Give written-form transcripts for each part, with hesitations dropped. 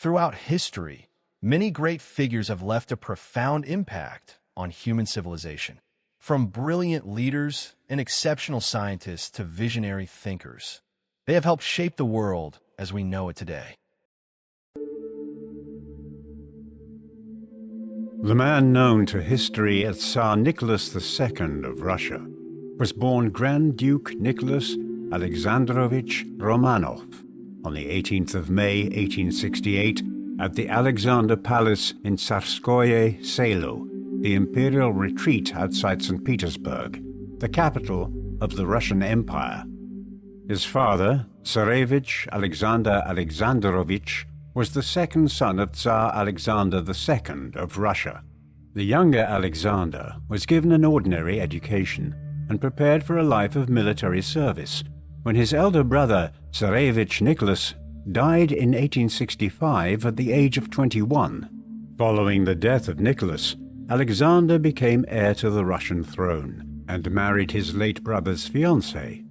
Throughout history, many great figures have left a profound impact on human civilization. From brilliant leaders and exceptional scientists to visionary thinkers, they have helped shape the world as we know it today. The man known to history as Tsar Nicholas II of Russia was born Grand Duke Nicholas Alexandrovich Romanov on the 18th of May 1868 at the Alexander Palace in Tsarskoye Selo, the imperial retreat outside St. Petersburg, the capital of the Russian Empire. His father, Tsarevich Alexander Alexandrovich, was the second son of Tsar Alexander II of Russia. The younger Alexander was given an ordinary education and prepared for a life of military service when his elder brother, Tsarevich Nicholas, died in 1865 at the age of 21. Following the death of Nicholas, Alexander became heir to the Russian throne and married his late brother's fiancée.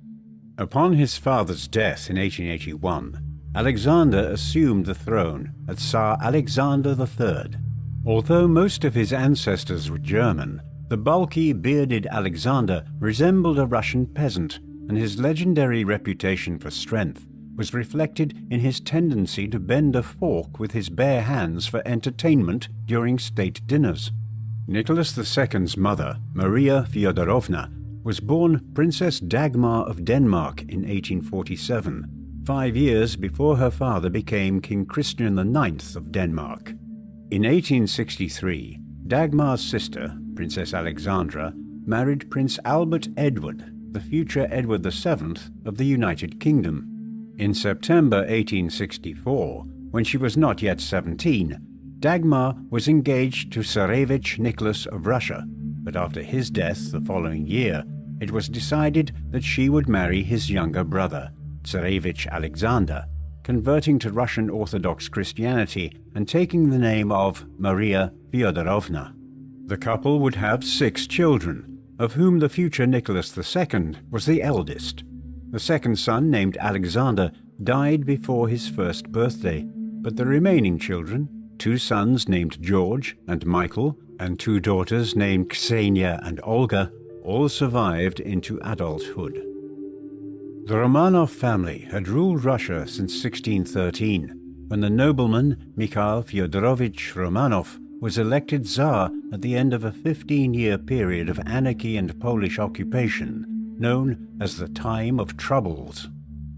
Upon his father's death in 1881, Alexander assumed the throne as Tsar Alexander III. Although most of his ancestors were German, the bulky, bearded Alexander resembled a Russian peasant, and his legendary reputation for strength was reflected in his tendency to bend a fork with his bare hands for entertainment during state dinners. Nicholas II's mother, Maria Fyodorovna, was born Princess Dagmar of Denmark in 1847. 5 years before her father became King Christian IX of Denmark. In 1863, Dagmar's sister, Princess Alexandra, married Prince Albert Edward, the future Edward VII of the United Kingdom. In September 1864, when she was not yet 17, Dagmar was engaged to Tsarevich Nicholas of Russia, but after his death the following year, it was decided that she would marry his younger brother, Tsarevich Alexander, converting to Russian Orthodox Christianity and taking the name of Maria Fyodorovna. The couple would have 6 children, of whom the future Nicholas II was the eldest. The second son, named Alexander, died before his first birthday, but the remaining children, 2 sons named George and Michael, and 2 daughters named Ksenia and Olga, all survived into adulthood. The Romanov family had ruled Russia since 1613, when the nobleman Mikhail Fyodorovich Romanov was elected Tsar at the end of a 15-year period of anarchy and Polish occupation, known as the Time of Troubles.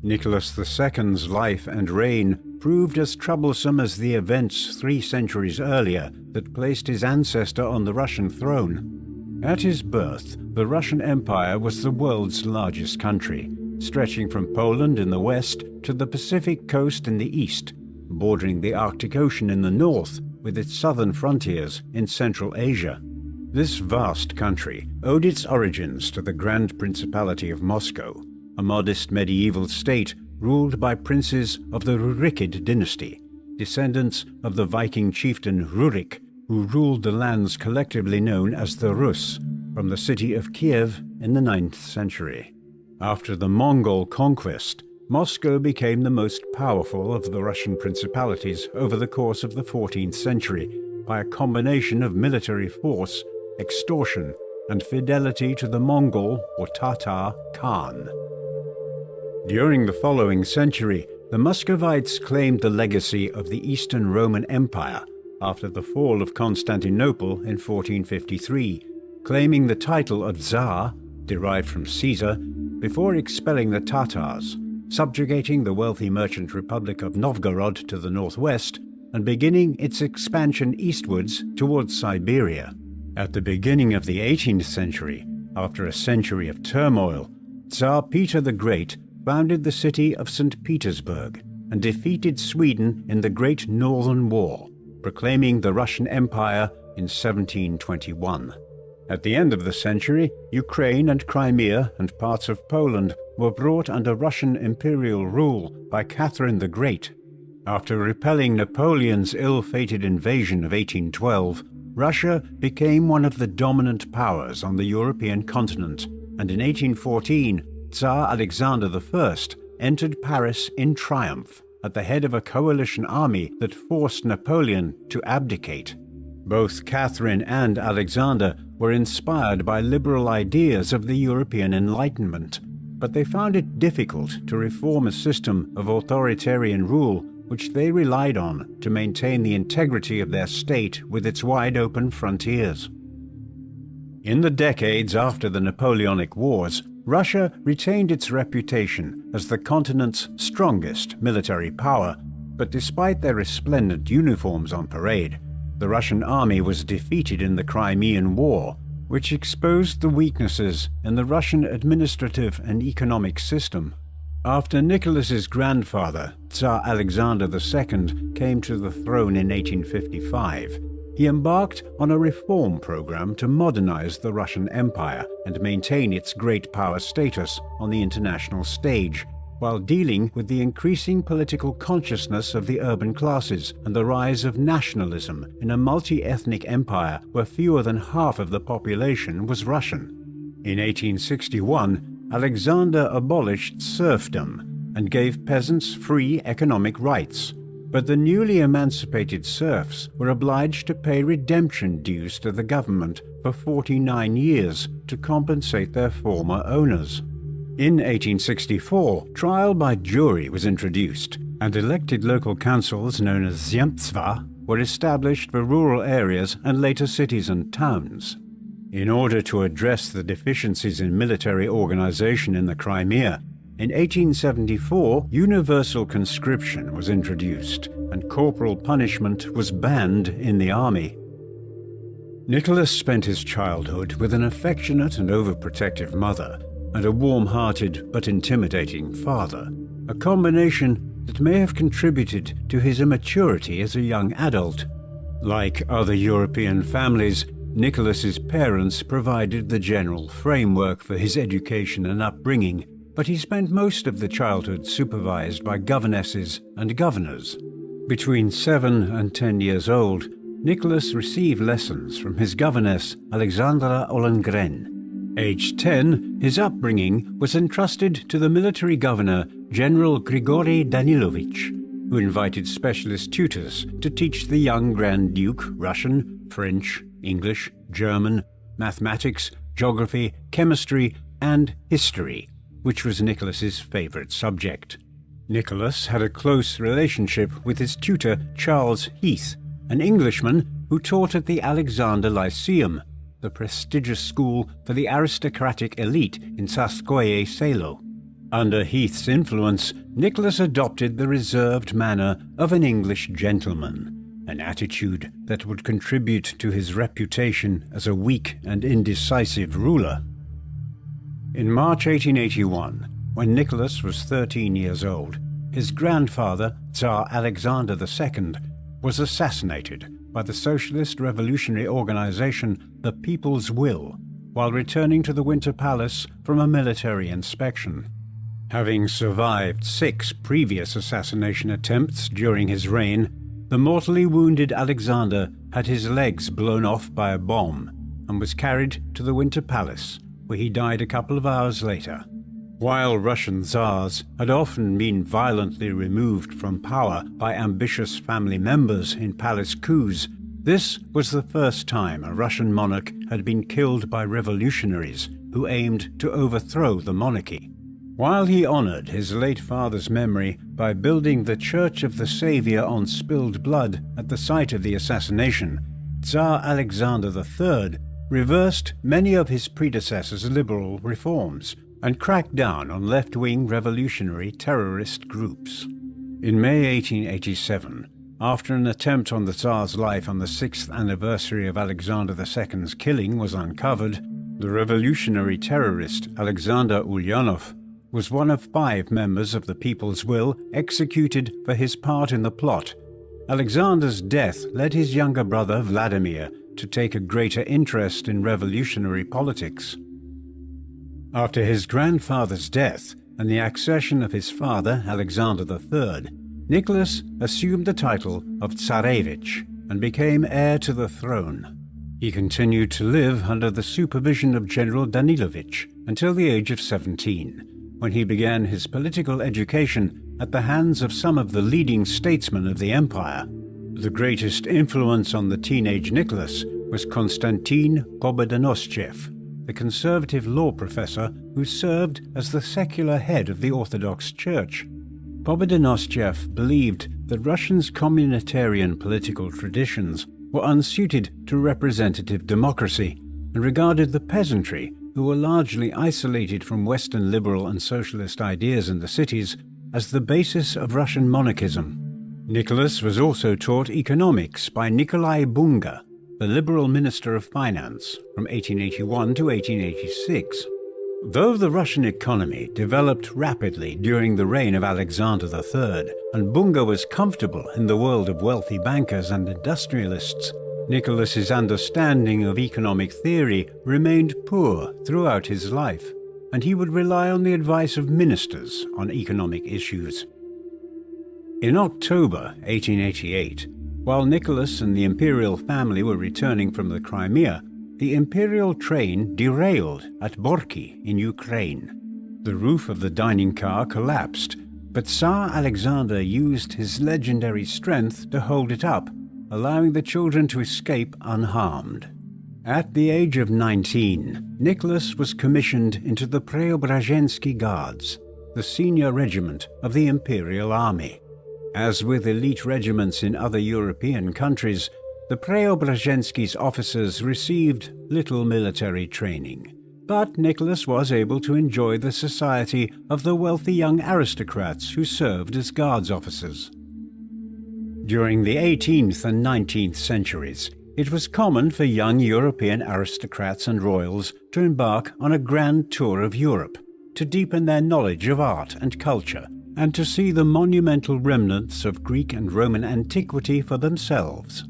Nicholas II's life and reign proved as troublesome as the events 3 centuries earlier that placed his ancestor on the Russian throne. At his birth, the Russian Empire was the world's largest country, stretching from Poland in the west to the Pacific coast in the east, bordering the Arctic Ocean in the north with its southern frontiers in Central Asia. This vast country owed its origins to the Grand Principality of Moscow, a modest medieval state ruled by princes of the Rurikid dynasty, descendants of the Viking chieftain Rurik, who ruled the lands collectively known as the Rus, from the city of Kiev in the 9th century. After the Mongol conquest, Moscow became the most powerful of the Russian principalities over the course of the 14th century by a combination of military force, extortion, and fidelity to the Mongol or Tatar Khan. During the following century, the Muscovites claimed the legacy of the Eastern Roman Empire after the fall of Constantinople in 1453, claiming the title of Tsar, derived from Caesar, before expelling the Tatars, subjugating the wealthy merchant republic of Novgorod to the northwest, and beginning its expansion eastwards towards Siberia. At the beginning of the 18th century, after a century of turmoil, Tsar Peter the Great founded the city of St. Petersburg and defeated Sweden in the Great Northern War, proclaiming the Russian Empire in 1721. At the end of the century, Ukraine and Crimea and parts of Poland were brought under Russian imperial rule by Catherine the Great. After repelling Napoleon's ill-fated invasion of 1812, Russia became one of the dominant powers on the European continent, and in 1814, Tsar Alexander I entered Paris in triumph, at the head of a coalition army that forced Napoleon to abdicate. Both Catherine and Alexander were inspired by liberal ideas of the European Enlightenment, but they found it difficult to reform a system of authoritarian rule which they relied on to maintain the integrity of their state with its wide-open frontiers. In the decades after the Napoleonic Wars, Russia retained its reputation as the continent's strongest military power, but despite their resplendent uniforms on parade, the Russian army was defeated in the Crimean War, which exposed the weaknesses in the Russian administrative and economic system. After Nicholas's grandfather, Tsar Alexander II, came to the throne in 1855, he embarked on a reform program to modernize the Russian Empire and maintain its great power status on the international stage, while dealing with the increasing political consciousness of the urban classes and the rise of nationalism in a multi-ethnic empire where fewer than half of the population was Russian. In 1861, Alexander abolished serfdom and gave peasants free economic rights, but the newly emancipated serfs were obliged to pay redemption dues to the government for 49 years to compensate their former owners. In 1864, trial by jury was introduced, and elected local councils known as Zemstva were established for rural areas and later cities and towns. In order to address the deficiencies in military organization in the Crimea, in 1874 universal conscription was introduced, and corporal punishment was banned in the army. Nicholas spent his childhood with an affectionate and overprotective mother, and a warm-hearted but intimidating father, a combination that may have contributed to his immaturity as a young adult. Like other European families, Nicholas's parents provided the general framework for his education and upbringing, but he spent most of the childhood supervised by governesses and governors. Between 7 and 10 years old, Nicholas received lessons from his governess, Alexandra Ollengren. Aged 10, his upbringing was entrusted to the military governor, General Grigory Danilovich, who invited specialist tutors to teach the young Grand Duke Russian, French, English, German, mathematics, geography, chemistry, and history, which was Nicholas's favorite subject. Nicholas had a close relationship with his tutor, Charles Heath, an Englishman who taught at the Alexander Lyceum, the prestigious school for the aristocratic elite in Tsarskoye Selo. Under Heath's influence, Nicholas adopted the reserved manner of an English gentleman, an attitude that would contribute to his reputation as a weak and indecisive ruler. In March 1881, when Nicholas was 13 years old, his grandfather, Tsar Alexander II, was assassinated by the socialist revolutionary organization the People's Will while returning to the Winter Palace from a military inspection. Having survived 6 previous assassination attempts during his reign, the mortally wounded Alexander had his legs blown off by a bomb and was carried to the Winter Palace, where he died a couple of hours later. While Russian Tsars had often been violently removed from power by ambitious family members in palace coups, this was the first time a Russian monarch had been killed by revolutionaries who aimed to overthrow the monarchy. While he honored his late father's memory by building the Church of the Savior on spilled blood at the site of the assassination, Tsar Alexander III reversed many of his predecessors' liberal reforms and cracked down on left-wing revolutionary terrorist groups. In May 1887, after an attempt on the Tsar's life on the 6th anniversary of Alexander II's killing was uncovered, the revolutionary terrorist Alexander Ulyanov was one of 5 members of the People's Will executed for his part in the plot. Alexander's death led his younger brother Vladimir to take a greater interest in revolutionary politics. After his grandfather's death and the accession of his father, Alexander III, Nicholas assumed the title of Tsarevich and became heir to the throne. He continued to live under the supervision of General Danilovich until the age of 17, when he began his political education at the hands of some of the leading statesmen of the empire. The greatest influence on the teenage Nicholas was Konstantin Pobedonostchev, the conservative law professor who served as the secular head of the Orthodox Church. Pobedonostchev believed that Russia's communitarian political traditions were unsuited to representative democracy and regarded the peasantry, who were largely isolated from Western liberal and socialist ideas in the cities, as the basis of Russian monarchism. Nicholas was also taught economics by Nikolai Bunga, the liberal minister of finance, from 1881 to 1886. Though the Russian economy developed rapidly during the reign of Alexander III, and Bunga was comfortable in the world of wealthy bankers and industrialists, Nicholas's understanding of economic theory remained poor throughout his life, and he would rely on the advice of ministers on economic issues. In October 1888, while Nicholas and the Imperial family were returning from the Crimea, the Imperial train derailed at Borky in Ukraine. The roof of the dining car collapsed, but Tsar Alexander used his legendary strength to hold it up, allowing the children to escape unharmed. At the age of 19, Nicholas was commissioned into the Preobrazhensky Guards, the senior regiment of the Imperial Army. As with elite regiments in other European countries, the Preobrazhensky's officers received little military training, but Nicholas was able to enjoy the society of the wealthy young aristocrats who served as guards officers. During the 18th and 19th centuries, it was common for young European aristocrats and royals to embark on a grand tour of Europe, to deepen their knowledge of art and culture, and to see the monumental remnants of Greek and Roman antiquity for themselves.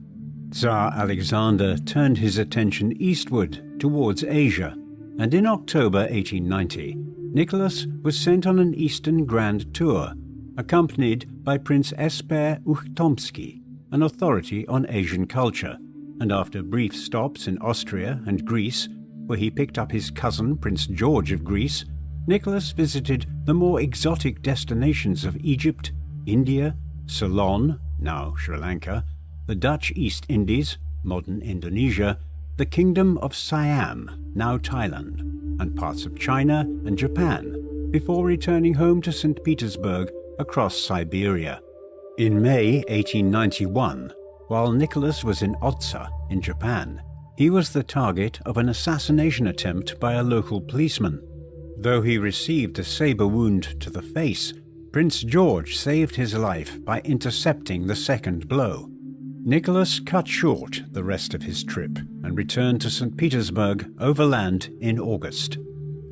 Tsar Alexander turned his attention eastward towards Asia, and in October 1890, Nicholas was sent on an Eastern Grand Tour, accompanied by Prince Esper Ukhtomsky, an authority on Asian culture, and after brief stops in Austria and Greece, where he picked up his cousin Prince George of Greece, Nicholas visited the more exotic destinations of Egypt, India, Ceylon, now Sri Lanka, the Dutch East Indies, modern Indonesia, the Kingdom of Siam, now Thailand, and parts of China and Japan, before returning home to St. Petersburg across Siberia. In May 1891, while Nicholas was in Otsa in Japan, he was the target of an assassination attempt by a local policeman. Though he received a saber wound to the face, Prince George saved his life by intercepting the second blow. Nicholas cut short the rest of his trip and returned to St. Petersburg overland in August.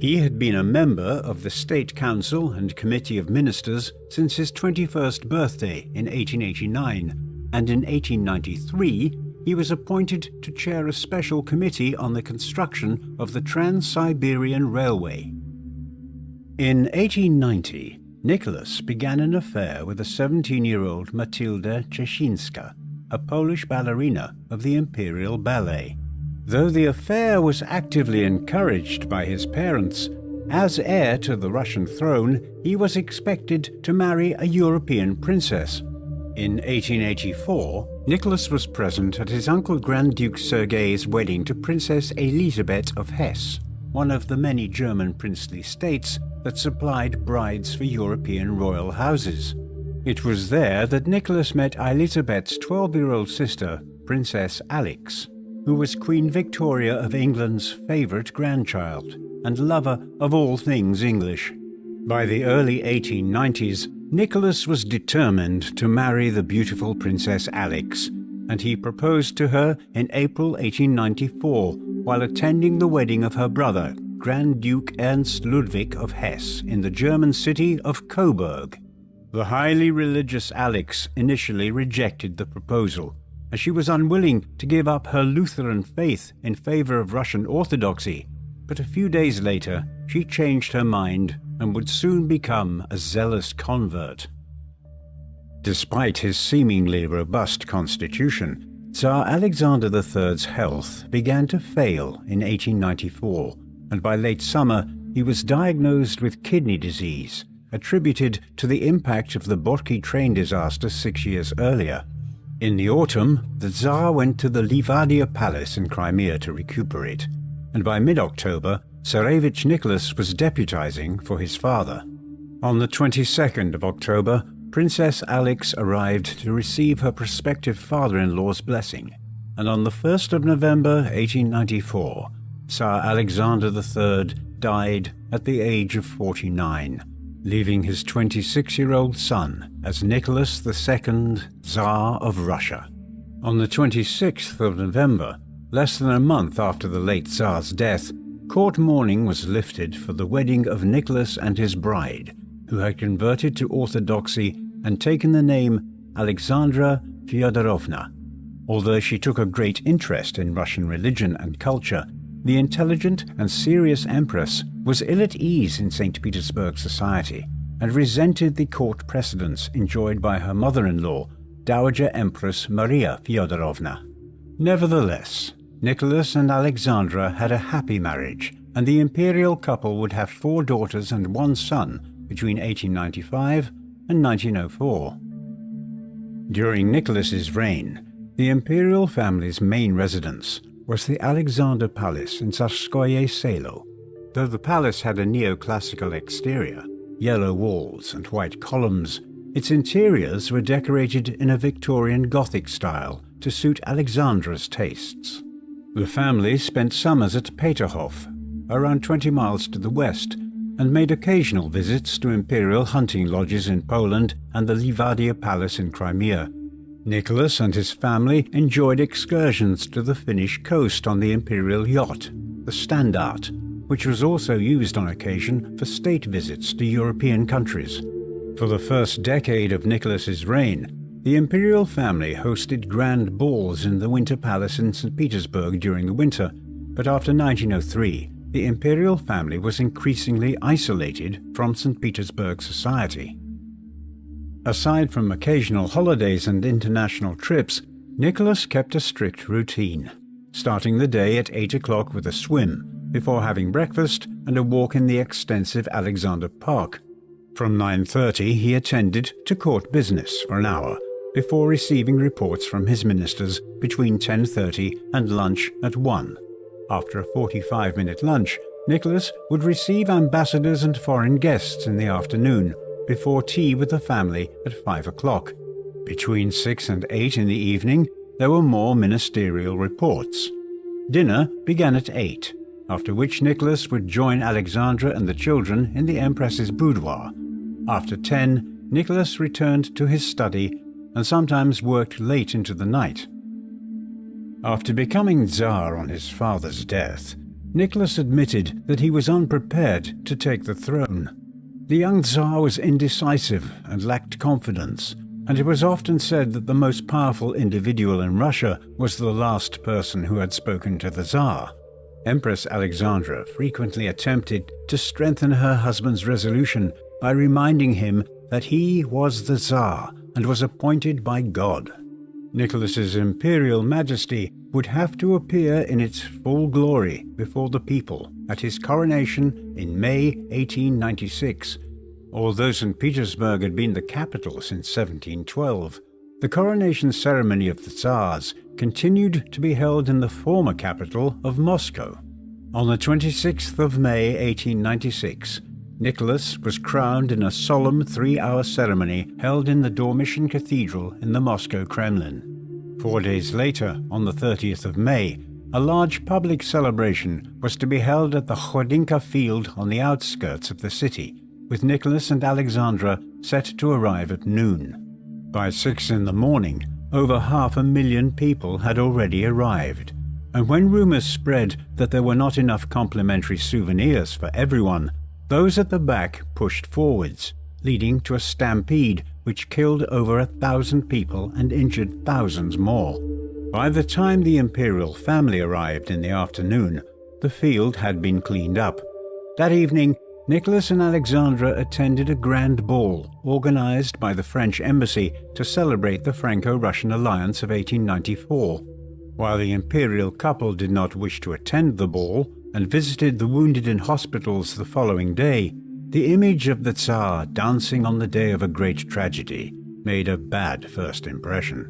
He had been a member of the State Council and Committee of Ministers since his 21st birthday in 1889, and in 1893 he was appointed to chair a special committee on the construction of the Trans-Siberian Railway. In 1890, Nicholas began an affair with a 17-year-old Matilda Czeszynska, a Polish ballerina of the Imperial Ballet. Though the affair was actively encouraged by his parents, as heir to the Russian throne, he was expected to marry a European princess. In 1884, Nicholas was present at his uncle Grand Duke Sergei's wedding to Princess Elisabeth of Hesse, one of the many German princely states that supplied brides for European royal houses. It was there that Nicholas met Elizabeth's 12-year-old sister, Princess Alix, who was Queen Victoria of England's favourite grandchild and lover of all things English. By the early 1890s, Nicholas was determined to marry the beautiful Princess Alix, and he proposed to her in April 1894 while attending the wedding of her brother, Grand Duke Ernst Ludwig of Hesse, in the German city of Coburg. The highly religious Alix initially rejected the proposal, as she was unwilling to give up her Lutheran faith in favor of Russian Orthodoxy, but a few days later she changed her mind and would soon become a zealous convert. Despite his seemingly robust constitution, Tsar Alexander III's health began to fail in 1894, and by late summer he was diagnosed with kidney disease attributed to the impact of the Borky train disaster 6 years earlier. In the autumn, the Tsar went to the Livadia Palace in Crimea to recuperate, and by mid-October, Tsarevich Nicholas was deputizing for his father. On the 22nd of October, Princess Alix arrived to receive her prospective father-in-law's blessing, and on the 1st of November 1894, Tsar Alexander III died at the age of 49, leaving his 26-year-old son as Nicholas II, Tsar of Russia. On the 26th of November, less than a month after the late Tsar's death, court mourning was lifted for the wedding of Nicholas and his bride, who had converted to Orthodoxy and taken the name Alexandra Fyodorovna. Although she took a great interest in Russian religion and culture, the intelligent and serious empress was ill at ease in St. Petersburg society and resented the court precedence enjoyed by her mother-in-law, Dowager Empress Maria Fyodorovna. Nevertheless, Nicholas and Alexandra had a happy marriage, and the imperial couple would have 4 daughters and 1 son between 1895 and 1904. During Nicholas's reign, the imperial family's main residence was the Alexander Palace in Tsarskoye Selo. Though the palace had a neoclassical exterior, yellow walls and white columns, its interiors were decorated in a Victorian Gothic style to suit Alexandra's tastes. The family spent summers at Peterhof, around 20 miles to the west, and made occasional visits to imperial hunting lodges in Poland and the Livadia Palace in Crimea. Nicholas and his family enjoyed excursions to the Finnish coast on the imperial yacht, the Standard, which was also used on occasion for state visits to European countries. For the first decade of Nicholas's reign, the imperial family hosted grand balls in the Winter Palace in St. Petersburg during the winter, but after 1903, the imperial family was increasingly isolated from St. Petersburg society. Aside from occasional holidays and international trips, Nicholas kept a strict routine, starting the day at 8 o'clock with a swim, before having breakfast and a walk in the extensive Alexander Park. From 9:30 he attended to court business for an hour, before receiving reports from his ministers between 10:30 and lunch at 1. After a 45-minute lunch, Nicholas would receive ambassadors and foreign guests in the afternoon, before tea with the family at 5 o'clock. Between 6 and 8 in the evening, there were more ministerial reports. Dinner began at 8, after which Nicholas would join Alexandra and the children in the Empress's boudoir. After 10, Nicholas returned to his study and sometimes worked late into the night. After becoming Tsar on his father's death, Nicholas admitted that he was unprepared to take the throne. The young Tsar was indecisive and lacked confidence, and it was often said that the most powerful individual in Russia was the last person who had spoken to the Tsar. Empress Alexandra frequently attempted to strengthen her husband's resolution by reminding him that he was the Tsar and was appointed by God. Nicholas's imperial majesty would have to appear in its full glory before the people at his coronation in May 1896. Although St. Petersburg had been the capital since 1712, the coronation ceremony of the Tsars continued to be held in the former capital of Moscow. On the 26th of May 1896, Nicholas was crowned in a solemn 3-hour ceremony held in the Dormition Cathedral in the Moscow Kremlin. 4 days later, on the 30th of May, a large public celebration was to be held at the Khodinka field on the outskirts of the city, with Nicholas and Alexandra set to arrive at noon. By 6 in the morning, over 500,000 people had already arrived, and when rumors spread that there were not enough complimentary souvenirs for everyone, those at the back pushed forwards, leading to a stampede which killed over 1,000 people and injured thousands more. By the time the imperial family arrived in the afternoon, the field had been cleaned up. That evening, Nicholas and Alexandra attended a grand ball organized by the French embassy to celebrate the Franco-Russian alliance of 1894. While the imperial couple did not wish to attend the ball and visited the wounded in hospitals the following day, The image of the Tsar dancing on the day of a great tragedy made a bad first impression.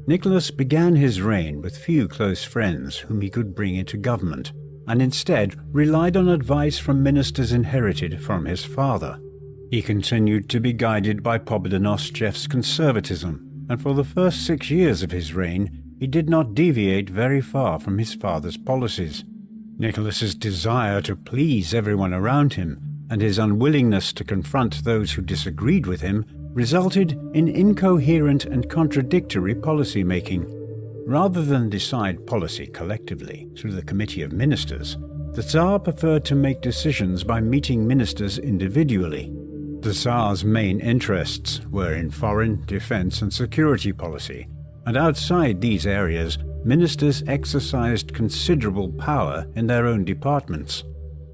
Nicholas began his reign with few close friends whom he could bring into government, and instead relied on advice from ministers inherited from his father. He continued to be guided by Pobedonostchev's conservatism, and for the first 6 years of his reign, he did not deviate very far from his father's policies. Nicholas's desire to please everyone around him, and his unwillingness to confront those who disagreed with him, resulted in incoherent and contradictory policy-making. Rather than decide policy collectively through the Committee of Ministers, the Tsar preferred to make decisions by meeting ministers individually. The Tsar's main interests were in foreign, defense, and security policy, and outside these areas, ministers exercised considerable power in their own departments.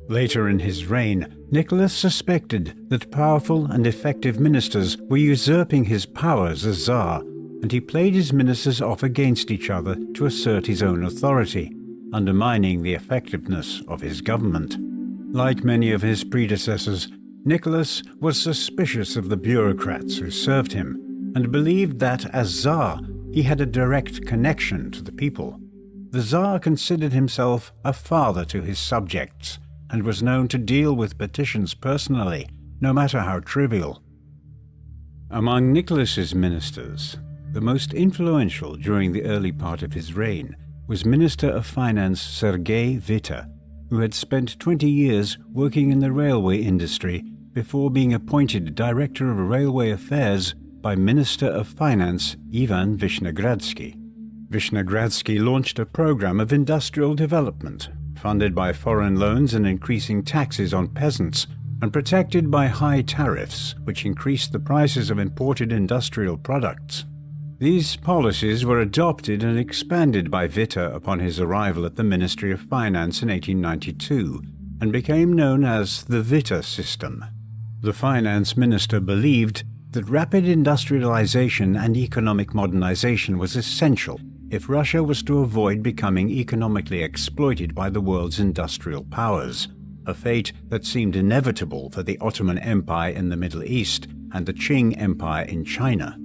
Later in his reign, Nicholas suspected that powerful and effective ministers were usurping his powers as Tsar, and he played his ministers off against each other to assert his own authority, undermining the effectiveness of his government. Like many of his predecessors, Nicholas was suspicious of the bureaucrats who served him, and believed that, as Tsar, he had a direct connection to the people. The Tsar considered himself a father to his subjects, and was known to deal with petitions personally, no matter how trivial. Among Nicholas's ministers, the most influential during the early part of his reign was Minister of Finance Sergei Witte, who had spent 20 years working in the railway industry before being appointed Director of Railway Affairs by Minister of Finance Ivan Vishnegradsky. Vishnegradsky launched a program of industrial development, funded by foreign loans and increasing taxes on peasants, and protected by high tariffs, which increased the prices of imported industrial products. These policies were adopted and expanded by Witte upon his arrival at the Ministry of Finance in 1892, and became known as the Witte system. The finance minister believed that rapid industrialization and economic modernization was essential if Russia was to avoid becoming economically exploited by the world's industrial powers, a fate that seemed inevitable for the Ottoman Empire in the Middle East and the Qing Empire in China.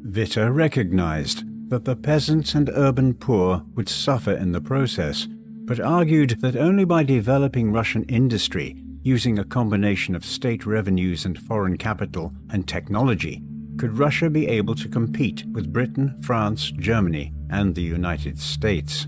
Witte recognized that the peasants and urban poor would suffer in the process, but argued that only by developing Russian industry, using a combination of state revenues and foreign capital and technology, could Russia be able to compete with Britain, France, Germany, and the United States.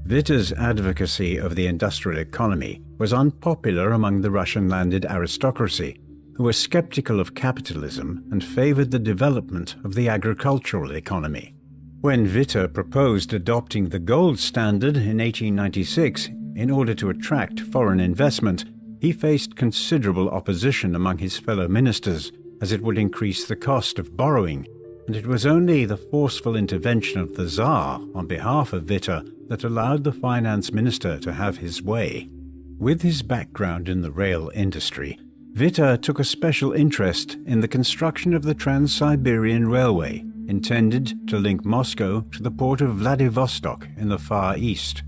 Witte's advocacy of the industrial economy was unpopular among the Russian landed aristocracy, who were skeptical of capitalism and favored the development of the agricultural economy. When Witte proposed adopting the gold standard in 1896 in order to attract foreign investment, he faced considerable opposition among his fellow ministers, as it would increase the cost of borrowing, and it was only the forceful intervention of the Tsar on behalf of Witte that allowed the finance minister to have his way. With his background in the rail industry, Witte took a special interest in the construction of the Trans-Siberian Railway, intended to link Moscow to the port of Vladivostok in the Far East.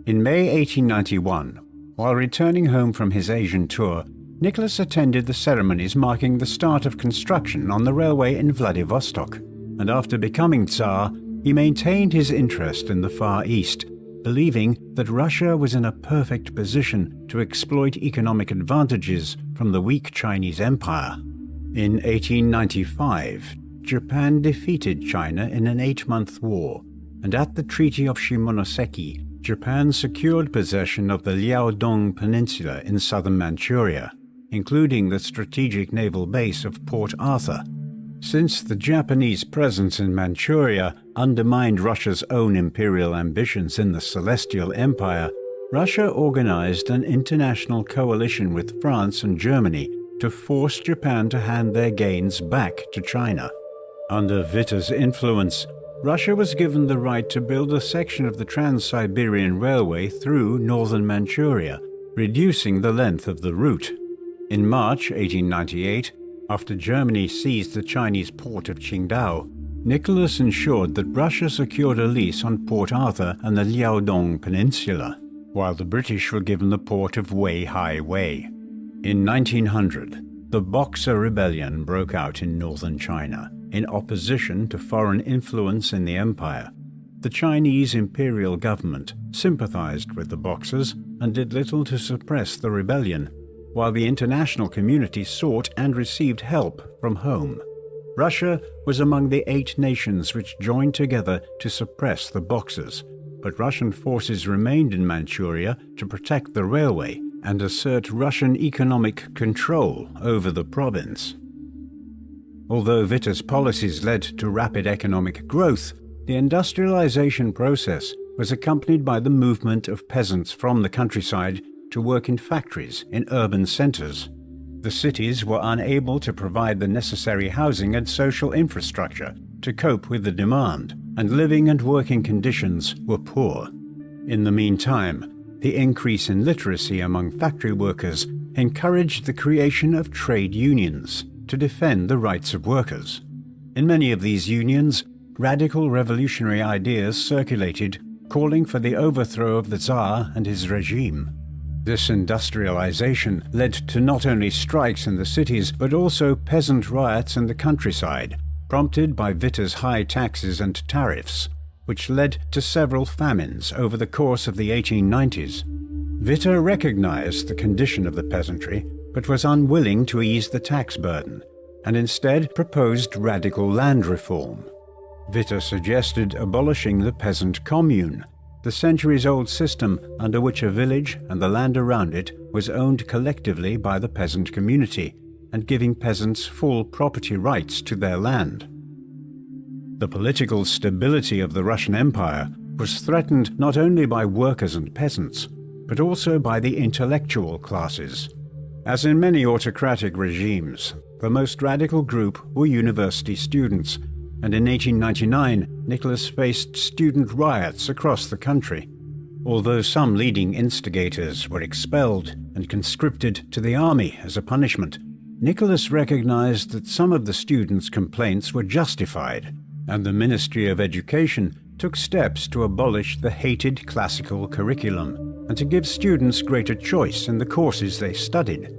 In May 1891, while returning home from his Asian tour, Nicholas attended the ceremonies marking the start of construction on the railway in Vladivostok, and after becoming Tsar, he maintained his interest in the Far East, believing that Russia was in a perfect position to exploit economic advantages from the weak Chinese Empire. In 1895, Japan defeated China in an 8-month war, and at the Treaty of Shimonoseki, Japan secured possession of the Liaodong Peninsula in southern Manchuria, including the strategic naval base of Port Arthur. Since the Japanese presence in Manchuria undermined Russia's own imperial ambitions in the Celestial Empire, Russia organized an international coalition with France and Germany to force Japan to hand their gains back to China. Under Witte's influence, Russia was given the right to build a section of the Trans-Siberian Railway through northern Manchuria, reducing the length of the route. In March 1898, after Germany seized the Chinese port of Qingdao, Nicholas ensured that Russia secured a lease on Port Arthur and the Liaodong Peninsula. while the British were given the port of Wei-hai Wei. In 1900, the Boxer Rebellion broke out in northern China in opposition to foreign influence in the empire. The Chinese imperial government sympathized with the Boxers and did little to suppress the rebellion, while the international community sought and received help from home. Russia was among the 8 nations which joined together to suppress the Boxers, but Russian forces remained in Manchuria to protect the railway and assert Russian economic control over the province. Although Witter's policies led to rapid economic growth, the industrialization process was accompanied by the movement of peasants from the countryside to work in factories in urban centers. The cities were unable to provide the necessary housing and social infrastructure to cope with the demand, and living and working conditions were poor. In the meantime, the increase in literacy among factory workers encouraged the creation of trade unions to defend the rights of workers. In many of these unions, radical revolutionary ideas circulated, calling for the overthrow of the Tsar and his regime. This industrialization led to not only strikes in the cities, but also peasant riots in the countryside, prompted by Witter's high taxes and tariffs, which led to several famines over the course of the 1890s. Witter recognized the condition of the peasantry, but was unwilling to ease the tax burden, and instead proposed radical land reform. Witter suggested abolishing the peasant commune, the centuries-old system under which a village and the land around it was owned collectively by the peasant community, and giving peasants full property rights to their land. The political stability of the Russian Empire was threatened not only by workers and peasants, but also by the intellectual classes. As in many autocratic regimes, the most radical group were university students, and in 1899 Nicholas faced student riots across the country. Although some leading instigators were expelled and conscripted to the army as a punishment, Nicholas recognized that some of the students' complaints were justified, and the Ministry of Education took steps to abolish the hated classical curriculum and to give students greater choice in the courses they studied.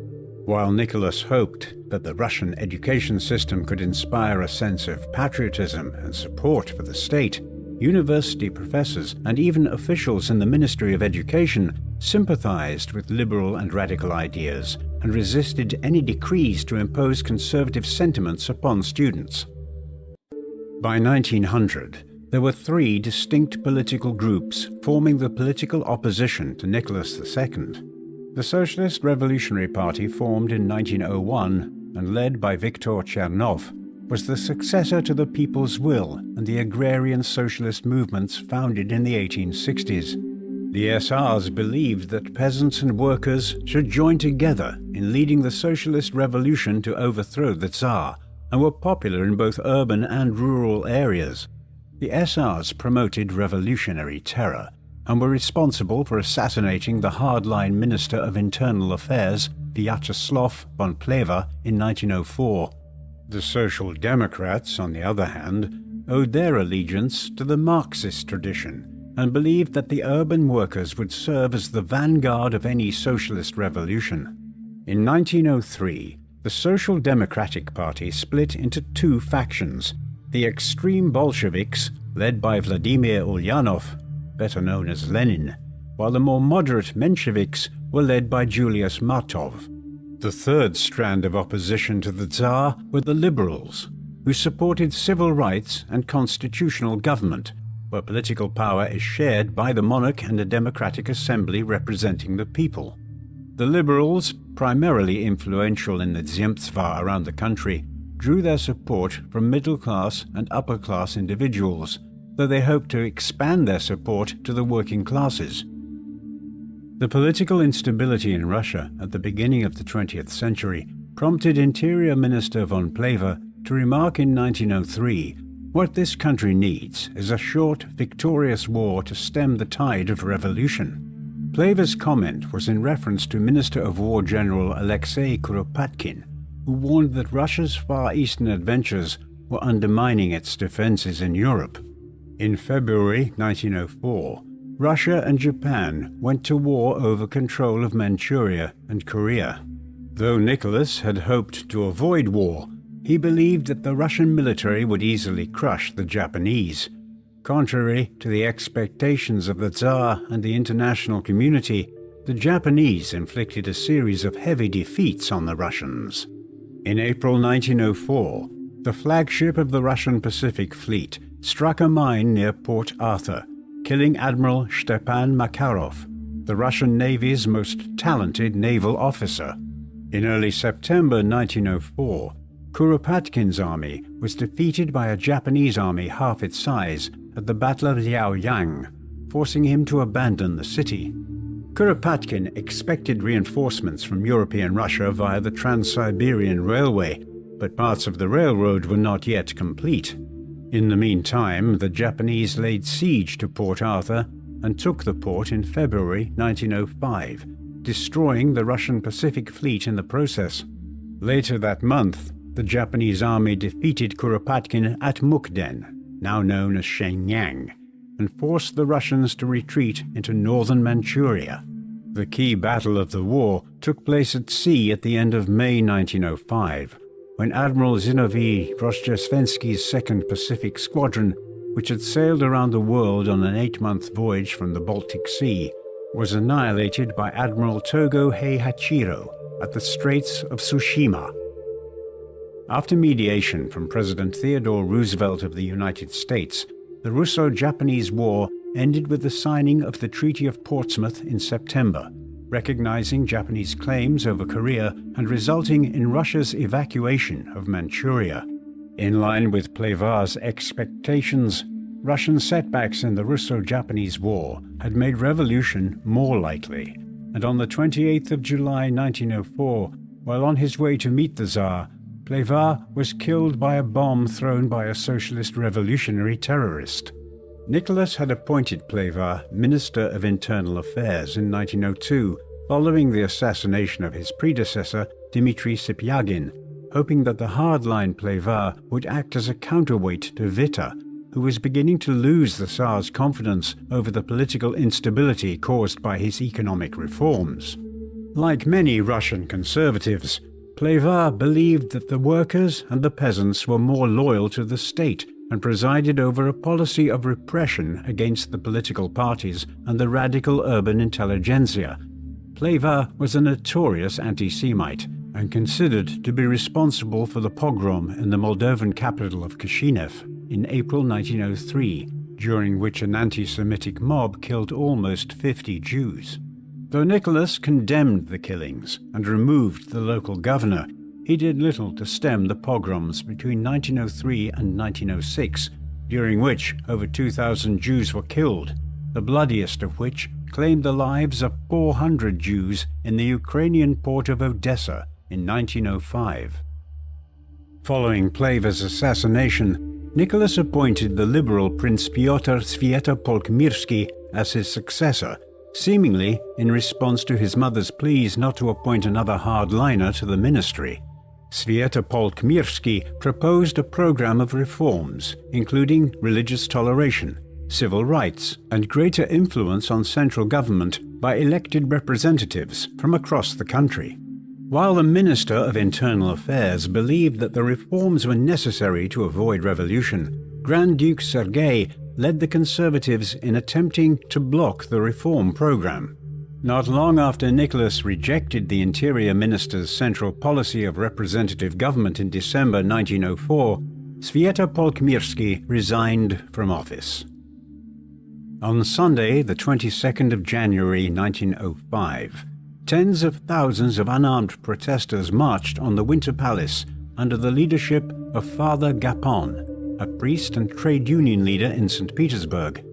While Nicholas hoped that the Russian education system could inspire a sense of patriotism and support for the state, university professors and even officials in the Ministry of Education sympathized with liberal and radical ideas and resisted any decrees to impose conservative sentiments upon students. By 1900, there were 3 distinct political groups forming the political opposition to Nicholas II. The Socialist Revolutionary Party, formed in 1901 and led by Viktor Chernov, was the successor to the People's Will and the agrarian socialist movements founded in the 1860s. The SRs believed that peasants and workers should join together in leading the socialist revolution to overthrow the Tsar, and were popular in both urban and rural areas. The SRs promoted revolutionary terror and were responsible for assassinating the hardline Minister of Internal Affairs, Vyacheslav von Plehve, in 1904. The Social Democrats, on the other hand, owed their allegiance to the Marxist tradition and believed that the urban workers would serve as the vanguard of any socialist revolution. In 1903, the Social Democratic Party split into 2 factions: the extreme Bolsheviks, led by Vladimir Ulyanov, better known as Lenin, while the more moderate Mensheviks were led by Julius Martov. The third strand of opposition to the Tsar were the liberals, who supported civil rights and constitutional government, where political power is shared by the monarch and a democratic assembly representing the people. The liberals, primarily influential in the Zemstva around the country, drew their support from middle-class and upper-class individuals, though they hoped to expand their support to the working classes. The political instability in Russia at the beginning of the 20th century prompted Interior Minister von Plehve to remark in 1903, "What this country needs is a short, victorious war to stem the tide of revolution." Plehve's comment was in reference to Minister of War General Alexei Kuropatkin, who warned that Russia's Far Eastern adventures were undermining its defenses in Europe. In February 1904, Russia and Japan went to war over control of Manchuria and Korea. Though Nicholas had hoped to avoid war, he believed that the Russian military would easily crush the Japanese. Contrary to the expectations of the Tsar and the international community, the Japanese inflicted a series of heavy defeats on the Russians. In April 1904, the flagship of the Russian Pacific Fleet struck a mine near Port Arthur, killing Admiral Stepan Makarov, the Russian Navy's most talented naval officer. In early September 1904, Kuropatkin's army was defeated by a Japanese army half its size at the Battle of Liaoyang, forcing him to abandon the city. Kuropatkin expected reinforcements from European Russia via the Trans-Siberian Railway, but parts of the railroad were not yet complete. In the meantime, the Japanese laid siege to Port Arthur and took the port in February 1905, destroying the Russian Pacific Fleet in the process. Later that month, the Japanese army defeated Kuropatkin at Mukden, now known as Shenyang, and forced the Russians to retreat into northern Manchuria. The key battle of the war took place at sea at the end of May 1905, when Admiral Zinovy Rozhdestvensky's 2nd Pacific Squadron, which had sailed around the world on an 8-month voyage from the Baltic Sea, was annihilated by Admiral Togo Heihachiro at the Straits of Tsushima. After mediation from President Theodore Roosevelt of the United States, the Russo-Japanese War ended with the signing of the Treaty of Portsmouth in September, recognizing Japanese claims over Korea and resulting in Russia's evacuation of Manchuria. In line with Plevar's expectations, Russian setbacks in the Russo-Japanese War had made revolution more likely, and on the 28th of July 1904, while on his way to meet the Tsar, Plevar was killed by a bomb thrown by a socialist revolutionary terrorist. Nicholas had appointed Plevar Minister of Internal Affairs in 1902, following the assassination of his predecessor, Dmitry Sipyagin, hoping that the hardline Plevar would act as a counterweight to Witte, who was beginning to lose the Tsar's confidence over the political instability caused by his economic reforms. Like many Russian conservatives, Plevar believed that the workers and the peasants were more loyal to the state and presided over a policy of repression against the political parties and the radical urban intelligentsia. Plevar was a notorious anti-Semite and considered to be responsible for the pogrom in the Moldovan capital of Chisinau in April 1903, during which an anti-Semitic mob killed almost 50 Jews. Though Nicholas condemned the killings and removed the local governor, he did little to stem the pogroms between 1903 and 1906, during which over 2,000 Jews were killed, the bloodiest of which claimed the lives of 400 Jews in the Ukrainian port of Odessa in 1905. Following Plevar's assassination, Nicholas appointed the liberal Prince Pyotr Swietopolk-Mirsky as his successor, seemingly in response to his mother's pleas not to appoint another hardliner to the ministry. Swietopolk-Mirsky proposed a program of reforms, including religious toleration, civil rights, and greater influence on central government by elected representatives from across the country. While the Minister of Internal Affairs believed that the reforms were necessary to avoid revolution, Grand Duke Sergei led the conservatives in attempting to block the reform program. Not long after Nicholas rejected the Interior Minister's central policy of representative government in December 1904, Swietopolk-Mirsky resigned from office. On Sunday, the 22nd of January 1905, tens of thousands of unarmed protesters marched on the Winter Palace under the leadership of Father Gapon, a priest and trade union leader in St. Petersburg.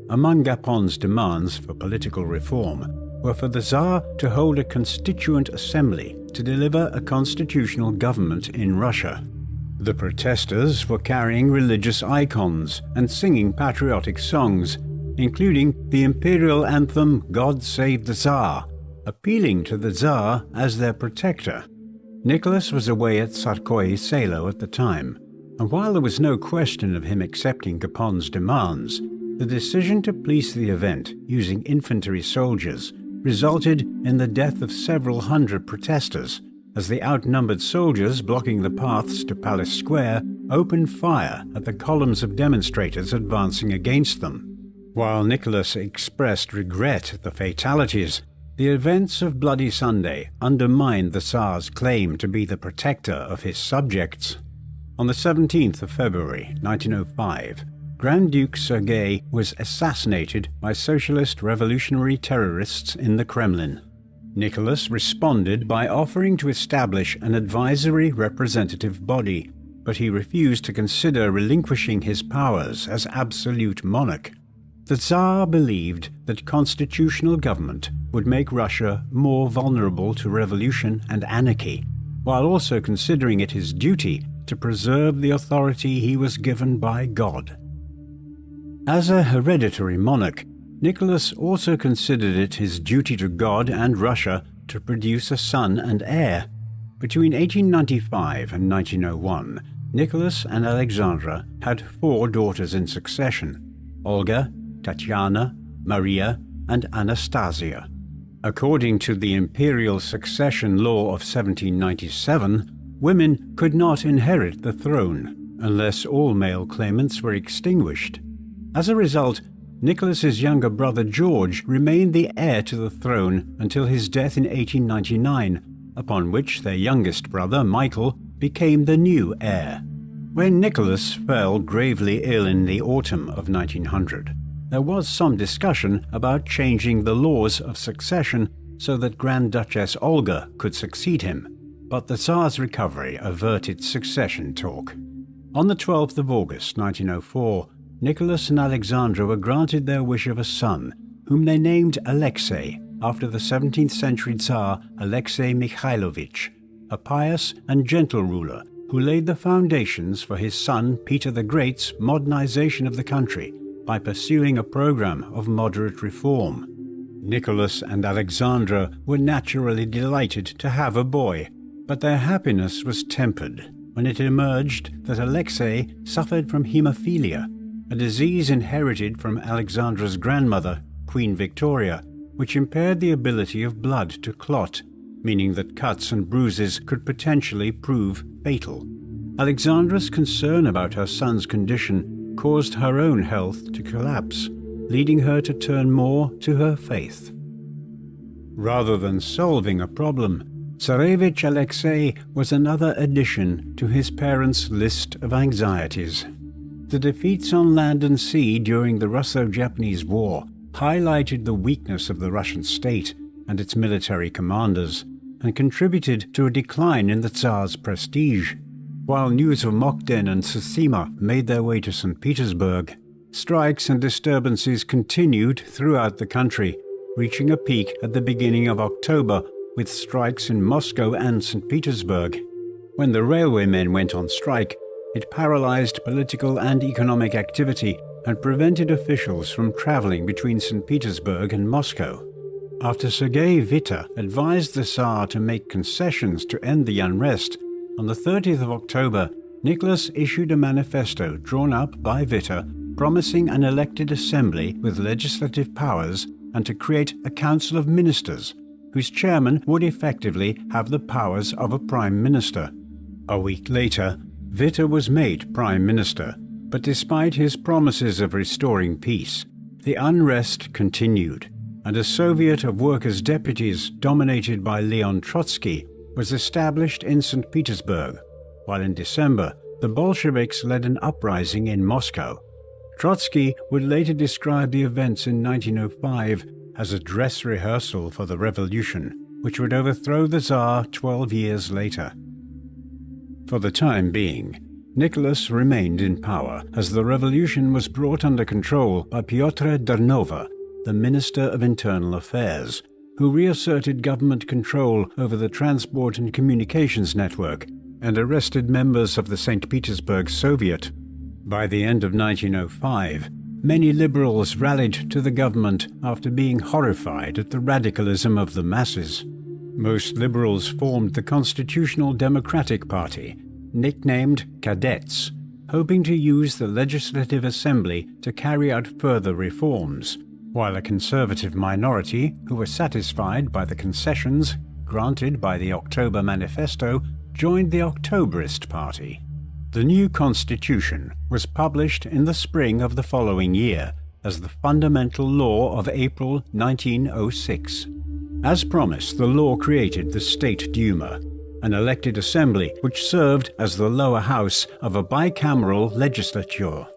Among Gapon's demands for political reform were for the Tsar to hold a constituent assembly to deliver a constitutional government in Russia. The protesters were carrying religious icons and singing patriotic songs, including the imperial anthem God Save the Tsar, appealing to the Tsar as their protector. Nicholas was away at Tsarskoye Selo at the time, and while there was no question of him accepting Gapon's demands, The decision to police the event using infantry soldiers resulted in the death of several hundred protesters, as the outnumbered soldiers blocking the paths to Palace Square opened fire at the columns of demonstrators advancing against them. While Nicholas expressed regret at the fatalities, the events of Bloody Sunday undermined the Tsar's claim to be the protector of his subjects. On the 17th of February 1905, Grand Duke Sergei was assassinated by socialist revolutionary terrorists in the Kremlin. Nicholas responded by offering to establish an advisory representative body, but he refused to consider relinquishing his powers as absolute monarch. The Tsar believed that constitutional government would make Russia more vulnerable to revolution and anarchy, while also considering it his duty to preserve the authority he was given by God. As a hereditary monarch, Nicholas also considered it his duty to God and Russia to produce a son and heir. Between 1895 and 1901, Nicholas and Alexandra had 4 daughters in succession: Olga, Tatiana, Maria, and Anastasia. According to the Imperial succession law of 1797, women could not inherit the throne unless all male claimants were extinguished. As a result, Nicholas's younger brother George remained the heir to the throne until his death in 1899, upon which their youngest brother Michael became the new heir. When Nicholas fell gravely ill in the autumn of 1900, there was some discussion about changing the laws of succession so that Grand Duchess Olga could succeed him, but the Tsar's recovery averted succession talk. On the 12th of August 1904, Nicholas and Alexandra were granted their wish of a son, whom they named Alexei, after the 17th century Tsar Alexei Mikhailovich, a pious and gentle ruler who laid the foundations for his son Peter the Great's modernization of the country by pursuing a program of moderate reform. Nicholas and Alexandra were naturally delighted to have a boy, but their happiness was tempered when it emerged that Alexei suffered from hemophilia, a disease inherited from Alexandra's grandmother, Queen Victoria, which impaired the ability of blood to clot, meaning that cuts and bruises could potentially prove fatal. Alexandra's concern about her son's condition caused her own health to collapse, leading her to turn more to her faith. Rather than solving a problem, Tsarevich Alexei was another addition to his parents' list of anxieties. The defeats on land and sea during the Russo-Japanese War highlighted the weakness of the Russian state and its military commanders, and contributed to a decline in the Tsar's prestige. While news of Mokden and Tsushima made their way to St. Petersburg, strikes and disturbances continued throughout the country, reaching a peak at the beginning of October with strikes in Moscow and St. Petersburg. When the railwaymen went on strike, it paralyzed political and economic activity and prevented officials from traveling between St. Petersburg and Moscow. After Sergei Witte advised the Tsar to make concessions to end the unrest, on the 30th of October, Nicholas issued a manifesto drawn up by Witte promising an elected assembly with legislative powers and to create a council of ministers, whose chairman would effectively have the powers of a prime minister. A week later, Witte was made prime minister, but despite his promises of restoring peace, the unrest continued, and a Soviet of workers' deputies dominated by Leon Trotsky was established in St. Petersburg, while in December the Bolsheviks led an uprising in Moscow. Trotsky would later describe the events in 1905 as a dress rehearsal for the revolution, which would overthrow the Tsar 12 years later. For the time being, Nicholas remained in power as the revolution was brought under control by Pyotr Dernova, the Minister of Internal Affairs, who reasserted government control over the transport and communications network and arrested members of the St. Petersburg Soviet. By the end of 1905, many liberals rallied to the government after being horrified at the radicalism of the masses. Most liberals formed the Constitutional Democratic Party, nicknamed Cadets, hoping to use the Legislative Assembly to carry out further reforms, while a conservative minority, who were satisfied by the concessions granted by the October Manifesto, joined the Octoberist Party. The new constitution was published in the spring of the following year as the Fundamental Law of April 1906. As promised, the law created the State Duma, an elected assembly which served as the lower house of a bicameral legislature.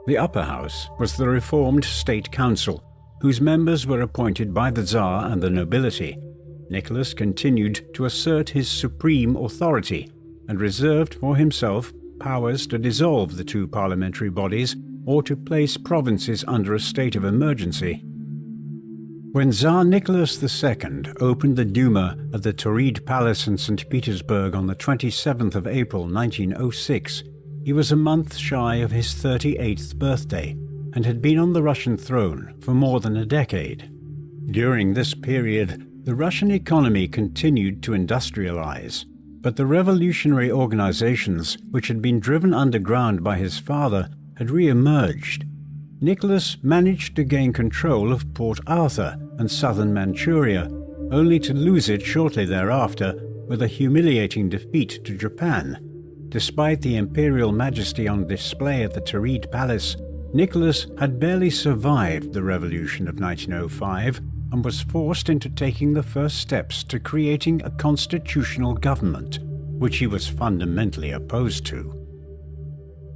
The upper house was the reformed State Council, whose members were appointed by the Tsar and the nobility. Nicholas continued to assert his supreme authority and reserved for himself powers to dissolve the two parliamentary bodies or to place provinces under a state of emergency. When Tsar Nicholas II opened the Duma at the Tauride Palace in St. Petersburg on the 27th of April 1906, he was a month shy of his 38th birthday and had been on the Russian throne for more than a decade. During this period, the Russian economy continued to industrialize, but the revolutionary organizations which had been driven underground by his father had re-emerged. Nicholas managed to gain control of Port Arthur and southern Manchuria, only to lose it shortly thereafter with a humiliating defeat to Japan. Despite the imperial majesty on display at the Tauride Palace, Nicholas had barely survived the revolution of 1905 and was forced into taking the first steps to creating a constitutional government, which he was fundamentally opposed to.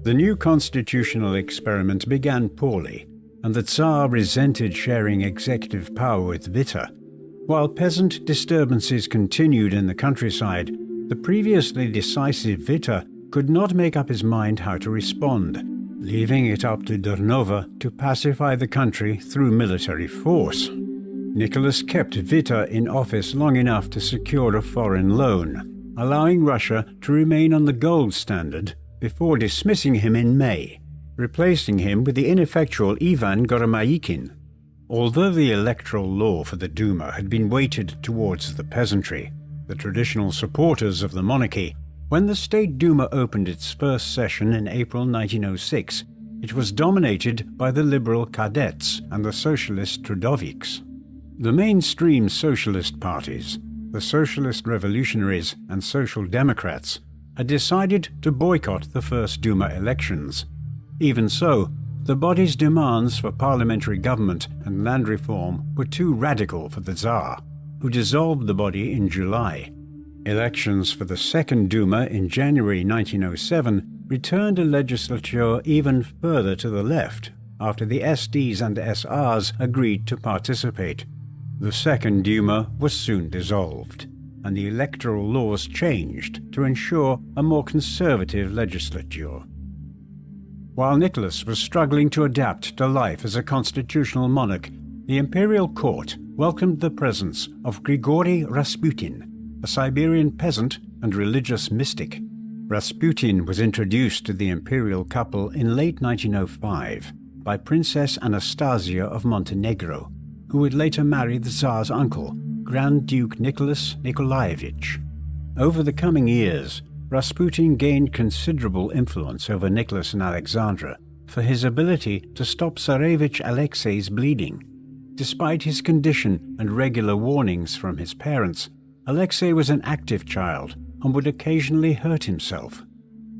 The new constitutional experiment began poorly, and the Tsar resented sharing executive power with Witte. While peasant disturbances continued in the countryside, the previously decisive Witte could not make up his mind how to respond, leaving it up to Dornova to pacify the country through military force. Nicholas kept Witte in office long enough to secure a foreign loan, allowing Russia to remain on the gold standard before dismissing him in May, replacing him with the ineffectual Ivan Goromaikin. Although the electoral law for the Duma had been weighted towards the peasantry, the traditional supporters of the monarchy, when the State Duma opened its first session in April 1906, it was dominated by the liberal cadets and the socialist Trudoviks. The mainstream socialist parties, the Socialist Revolutionaries and Social Democrats, had decided to boycott the first Duma elections. Even so, the body's demands for parliamentary government and land reform were too radical for the Tsar, who dissolved the body in July. Elections for the Second Duma in January 1907 returned a legislature even further to the left, after the SDs and SRs agreed to participate. The Second Duma was soon dissolved, and the electoral laws changed to ensure a more conservative legislature. While Nicholas was struggling to adapt to life as a constitutional monarch, the imperial court welcomed the presence of Grigory Rasputin, a Siberian peasant and religious mystic. Rasputin was introduced to the imperial couple in late 1905 by Princess Anastasia of Montenegro, who would later marry the Tsar's uncle, Grand Duke Nicholas Nikolaevich. Over the coming years, Rasputin gained considerable influence over Nicholas and Alexandra for his ability to stop Tsarevich Alexei's bleeding. Despite his condition and regular warnings from his parents, Alexei was an active child and would occasionally hurt himself.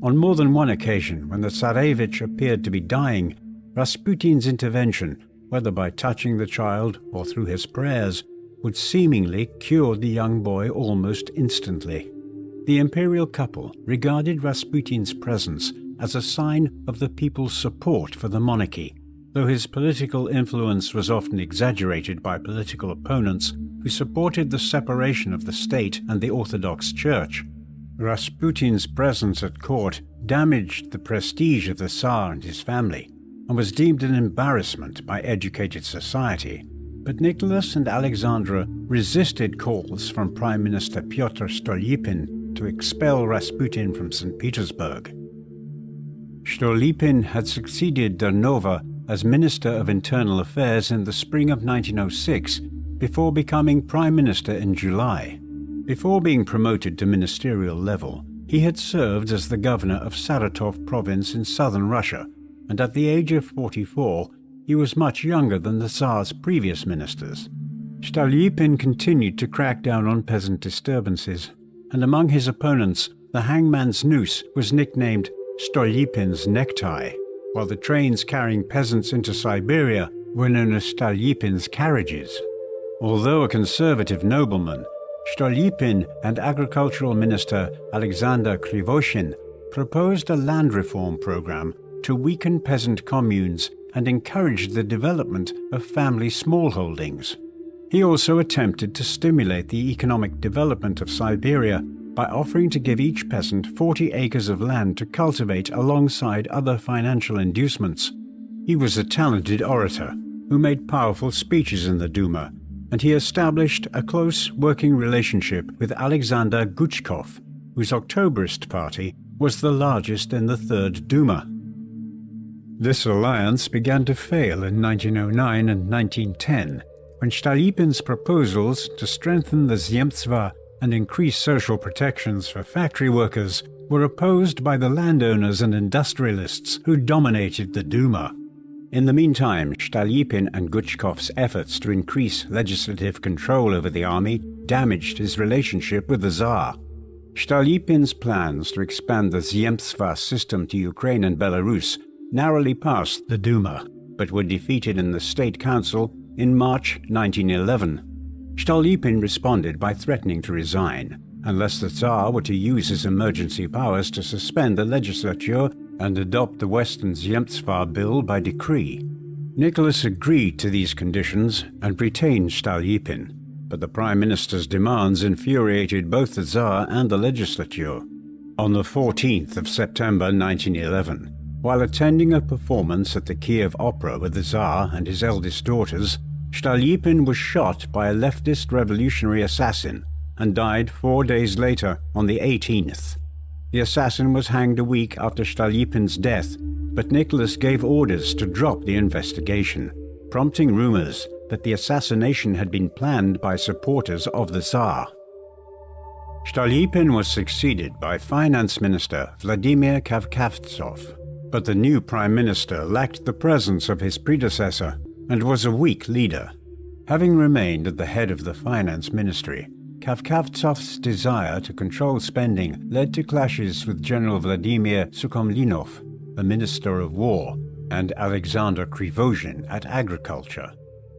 On more than one occasion, when the Tsarevich appeared to be dying, Rasputin's intervention, whether by touching the child or through his prayers, would seemingly cure the young boy almost instantly. The imperial couple regarded Rasputin's presence as a sign of the people's support for the monarchy, though his political influence was often exaggerated by political opponents who supported the separation of the state and the Orthodox Church. Rasputin's presence at court damaged the prestige of the Tsar and his family, and was deemed an embarrassment by educated society. But Nicholas and Alexandra resisted calls from Prime Minister Pyotr Stolypin to expel Rasputin from St. Petersburg. Stolypin had succeeded Dornova as Minister of Internal Affairs in the spring of 1906, before becoming Prime Minister in July. Before being promoted to ministerial level, he He had served as the governor of Saratov province in southern Russia, and at the age of 44, he was much younger than the Tsar's previous ministers. Stolypin continued to crack down on peasant disturbances, and among his opponents, the hangman's noose was nicknamed Stolypin's necktie, while the trains carrying peasants into Siberia were known as Stolypin's carriages. Although a conservative nobleman, Stolypin and agricultural minister Alexander Krivoshin proposed a land reform program to weaken peasant communes and encourage the development of family smallholdings. He also attempted to stimulate the economic development of Siberia by offering to give each peasant 40 acres of land to cultivate alongside other financial inducements. He was a talented orator who made powerful speeches in the Duma, and he established a close working relationship with Alexander Guchkov, whose Octoberist party was the largest in the Third Duma. This alliance began to fail in 1909 and 1910, when Stolypin's proposals to strengthen the Zemstva and increase social protections for factory workers were opposed by the landowners and industrialists who dominated the Duma. In the meantime, Stolypin and Guchkov's efforts to increase legislative control over the army damaged his relationship with the Tsar. Stolypin's plans to expand the Zemstva system to Ukraine and Belarus narrowly passed the Duma, but were defeated in the State Council in March 1911. Stolypin responded by threatening to resign, unless the Tsar were to use his emergency powers to suspend the legislature and adopt the Western Zemstva Bill by decree. Nicholas agreed to these conditions and retained Stolypin, but the Prime Minister's demands infuriated both the Tsar and the legislature. On the 14th of September 1911, while attending a performance at the Kiev Opera with the Tsar and his eldest daughters, Stolypin was shot by a leftist revolutionary assassin and died 4 days later on the 18th. The assassin was hanged a week after Stolypin's death, but Nicholas gave orders to drop the investigation, prompting rumors that the assassination had been planned by supporters of the Tsar. Stolypin was succeeded by Finance Minister Vladimir Kavkavtsov, but the new Prime Minister lacked the presence of his predecessor and was a weak leader. Having remained at the head of the Finance Ministry, Kavkavtsov's desire to control spending led to clashes with General Vladimir Sukhomlinov, the Minister of War, and Alexander Krivoshin at Agriculture.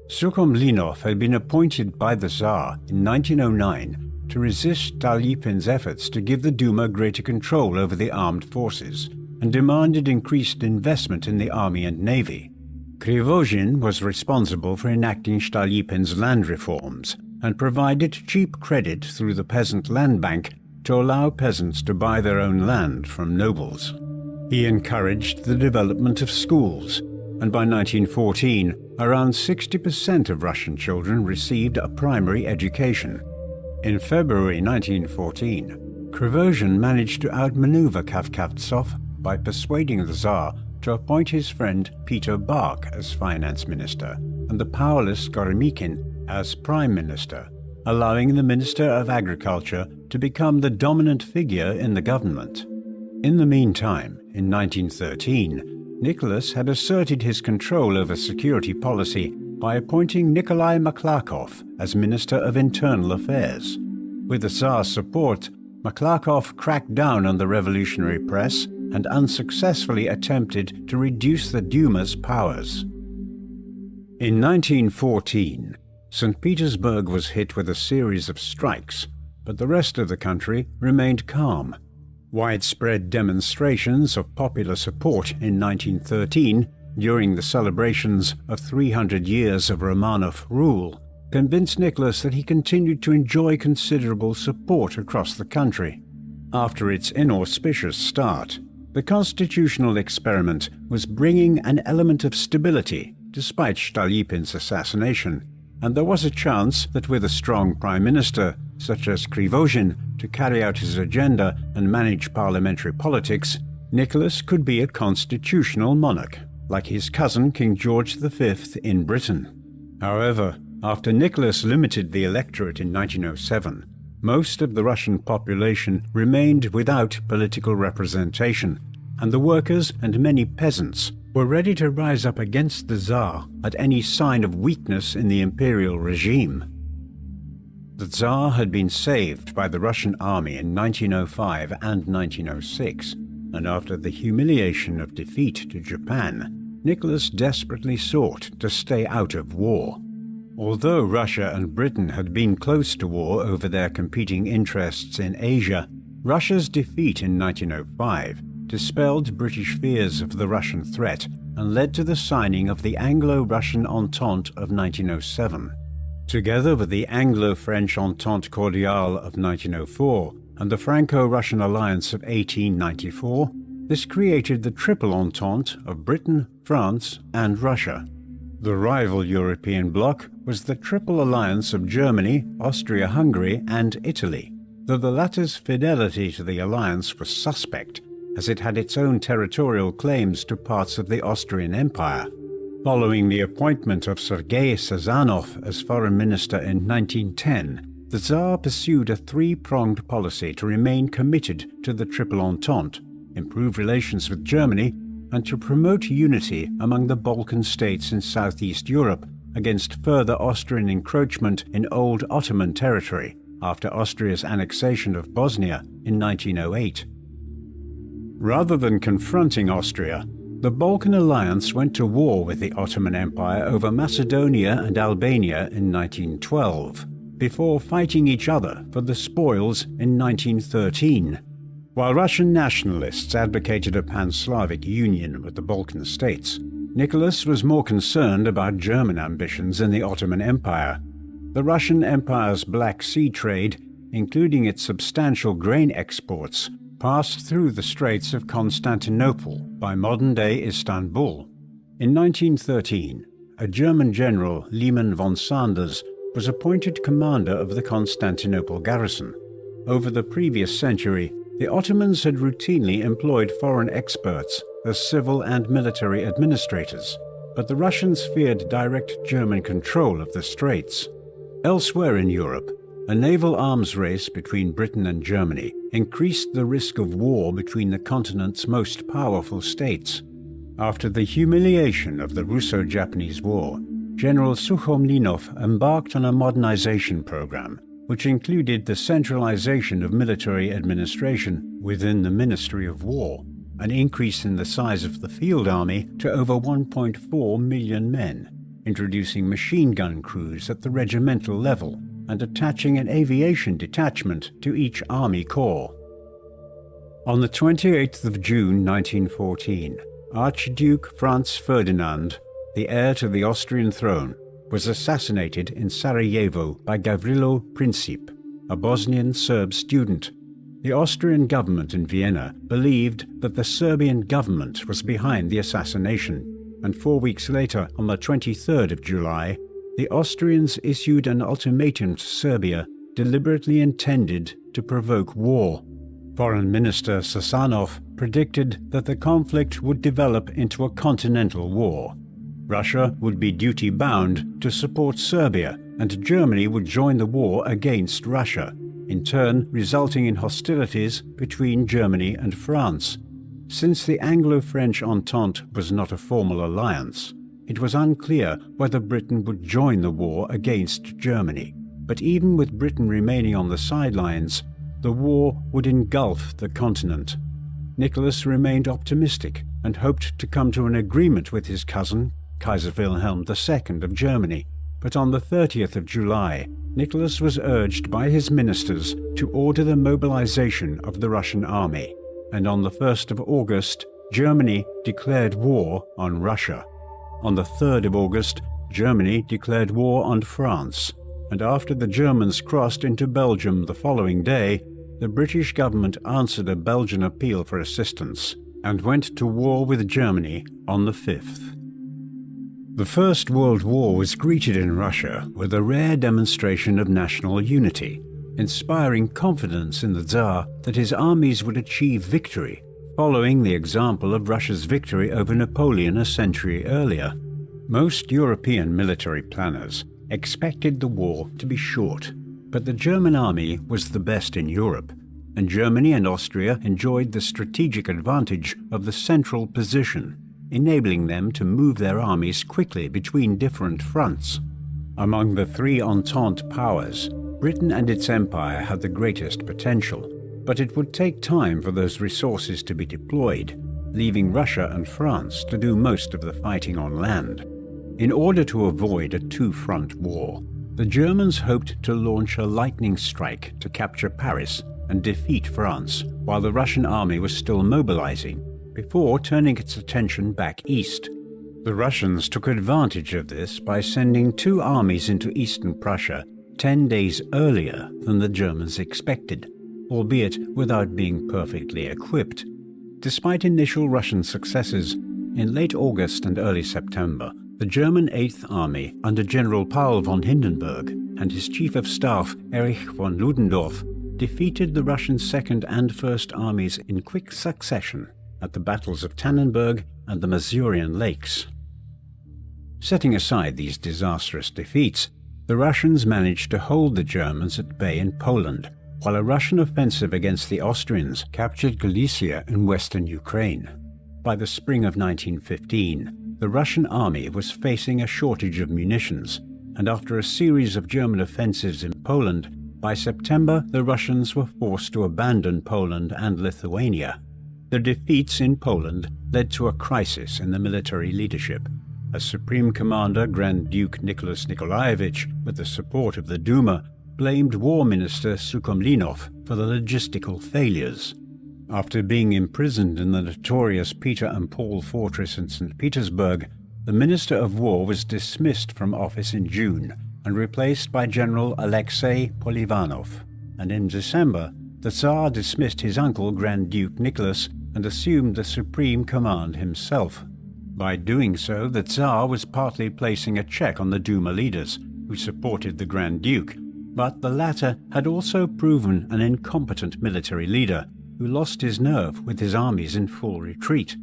Sukhomlinov had been appointed by the Tsar in 1909 to resist Stolypin's efforts to give the Duma greater control over the armed forces, and demanded increased investment in the army and navy. Krivoshin was responsible for enacting Stolypin's land reforms and provided cheap credit through the Peasant Land Bank to allow peasants to buy their own land from nobles. He encouraged the development of schools, and by 1914, around 60% of Russian children received a primary education. In February 1914, Krivoshin managed to outmaneuver Kavkavtsov by persuading the Tsar to appoint his friend Peter Bach as finance minister and the powerless Goromykin as prime minister, allowing the Minister of Agriculture to become the dominant figure in the government. In the meantime, in 1913, Nicholas had asserted his control over security policy by appointing Nikolai Maklakov as Minister of Internal Affairs. With the Tsar's support, Maklakov cracked down on the revolutionary press and unsuccessfully attempted to reduce the Duma's powers. In 1914, St. Petersburg was hit with a series of strikes, but the rest of the country remained calm. Widespread demonstrations of popular support in 1913, during the celebrations of 300 years of Romanov rule, convinced Nicholas that he continued to enjoy considerable support across the country. After its inauspicious start, the constitutional experiment was bringing an element of stability despite Stolypin's assassination, and there was a chance that with a strong prime minister, such as Krivoshin, to carry out his agenda and manage parliamentary politics, Nicholas could be a constitutional monarch, like his cousin King George V in Britain. However, after Nicholas limited the electorate in 1907, most of the Russian population remained without political representation, and the workers and many peasants were ready to rise up against the Tsar at any sign of weakness in the imperial regime. The Tsar had been saved by the Russian army in 1905 and 1906, and after the humiliation of defeat to Japan, Nicholas desperately sought to stay out of war. Although Russia and Britain had been close to war over their competing interests in Asia, Russia's defeat in 1905 dispelled British fears of the Russian threat and led to the signing of the Anglo-Russian Entente of 1907. Together with the Anglo-French Entente Cordiale of 1904 and the Franco-Russian Alliance of 1894, this created the Triple Entente of Britain, France, and Russia. The rival European bloc was the Triple Alliance of Germany, Austria-Hungary, and Italy, though the latter's fidelity to the alliance was suspect, as it had its own territorial claims to parts of the Austrian Empire. Following the appointment of Sergei Sazanov as foreign minister in 1910, the Tsar pursued a three-pronged policy to remain committed to the Triple Entente, improve relations with Germany, and to promote unity among the Balkan states in Southeast Europe against further Austrian encroachment in old Ottoman territory after Austria's annexation of Bosnia in 1908. Rather than confronting Austria, the Balkan Alliance went to war with the Ottoman Empire over Macedonia and Albania in 1912, before fighting each other for the spoils in 1913. While Russian nationalists advocated a pan-Slavic union with the Balkan states, Nicholas was more concerned about German ambitions in the Ottoman Empire. The Russian Empire's Black Sea trade, including its substantial grain exports, passed through the Straits of Constantinople by modern-day Istanbul. In 1913, a German general, Lehmann von Sanders, was appointed commander of the Constantinople garrison. Over the previous century, the Ottomans had routinely employed foreign experts as civil and military administrators, but the Russians feared direct German control of the straits. Elsewhere in Europe, a naval arms race between Britain and Germany increased the risk of war between the continent's most powerful states. After the humiliation of the Russo-Japanese War, General Sukhomlinov embarked on a modernization program, which included the centralization of military administration within the Ministry of War, an increase in the size of the field army to over 1.4 million men, introducing machine gun crews at the regimental level, and attaching an aviation detachment to each army corps. On the 28th of June 1914, Archduke Franz Ferdinand, the heir to the Austrian throne, was assassinated in Sarajevo by Gavrilo Princip, a Bosnian Serb student. The Austrian government in Vienna believed that the Serbian government was behind the assassination, and 4 weeks later, on the 23rd of July, the Austrians issued an ultimatum to Serbia deliberately intended to provoke war. Foreign Minister Sazanov predicted that the conflict would develop into a continental war. Russia would be duty-bound to support Serbia, and Germany would join the war against Russia, in turn resulting in hostilities between Germany and France. Since the Anglo-French Entente was not a formal alliance, it was unclear whether Britain would join the war against Germany. But even with Britain remaining on the sidelines, the war would engulf the continent. Nicholas remained optimistic and hoped to come to an agreement with his cousin, Kaiser Wilhelm II of Germany, but on the 30th of July, Nicholas was urged by his ministers to order the mobilization of the Russian army, and on the 1st of August, Germany declared war on Russia. On the 3rd of August, Germany declared war on France, and after the Germans crossed into Belgium the following day, the British government answered a Belgian appeal for assistance and went to war with Germany on the 5th. The First World War was greeted in Russia with a rare demonstration of national unity, inspiring confidence in the Tsar that his armies would achieve victory, following the example of Russia's victory over Napoleon a century earlier. Most European military planners expected the war to be short, but the German army was the best in Europe, and Germany and Austria enjoyed the strategic advantage of the central position, enabling them to move their armies quickly between different fronts. Among the three Entente powers, Britain and its empire had the greatest potential, but it would take time for those resources to be deployed, leaving Russia and France to do most of the fighting on land. In order to avoid a two-front war, the Germans hoped to launch a lightning strike to capture Paris and defeat France while the Russian army was still mobilizing, before turning its attention back east. The Russians took advantage of this by sending two armies into eastern Prussia 10 days earlier than the Germans expected, albeit without being perfectly equipped. Despite initial Russian successes, in late August and early September, the German Eighth Army under General Paul von Hindenburg and his Chief of Staff Erich von Ludendorff defeated the Russian Second and First Armies in quick succession at the battles of Tannenberg and the Masurian Lakes. Setting aside these disastrous defeats, the Russians managed to hold the Germans at bay in Poland, while a Russian offensive against the Austrians captured Galicia in western Ukraine. By the spring of 1915, the Russian army was facing a shortage of munitions, and after a series of German offensives in Poland, by September the Russians were forced to abandon Poland and Lithuania. The defeats in Poland led to a crisis in the military leadership. As Supreme Commander Grand Duke Nicholas Nikolaevich, with the support of the Duma, blamed War Minister Sukhomlinov for the logistical failures. After being imprisoned in the notorious Peter and Paul fortress in St. Petersburg, the Minister of War was dismissed from office in June and replaced by General Alexei Polivanov. And in December, the Tsar dismissed his uncle Grand Duke Nicholas and assumed the supreme command himself. By doing so, the Tsar was partly placing a check on the Duma leaders, who supported the Grand Duke, but the latter had also proven an incompetent military leader who lost his nerve with his armies in full retreat.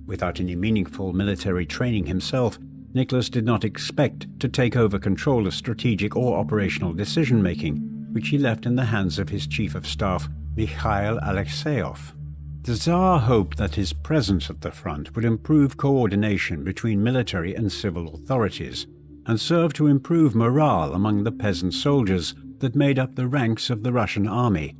Without any meaningful military training himself, Nicholas did not expect to take over control of strategic or operational decision-making, which he left in the hands of his Chief of Staff, Mikhail Alexeyev. The Tsar hoped that his presence at the front would improve coordination between military and civil authorities, and serve to improve morale among the peasant soldiers that made up the ranks of the Russian army.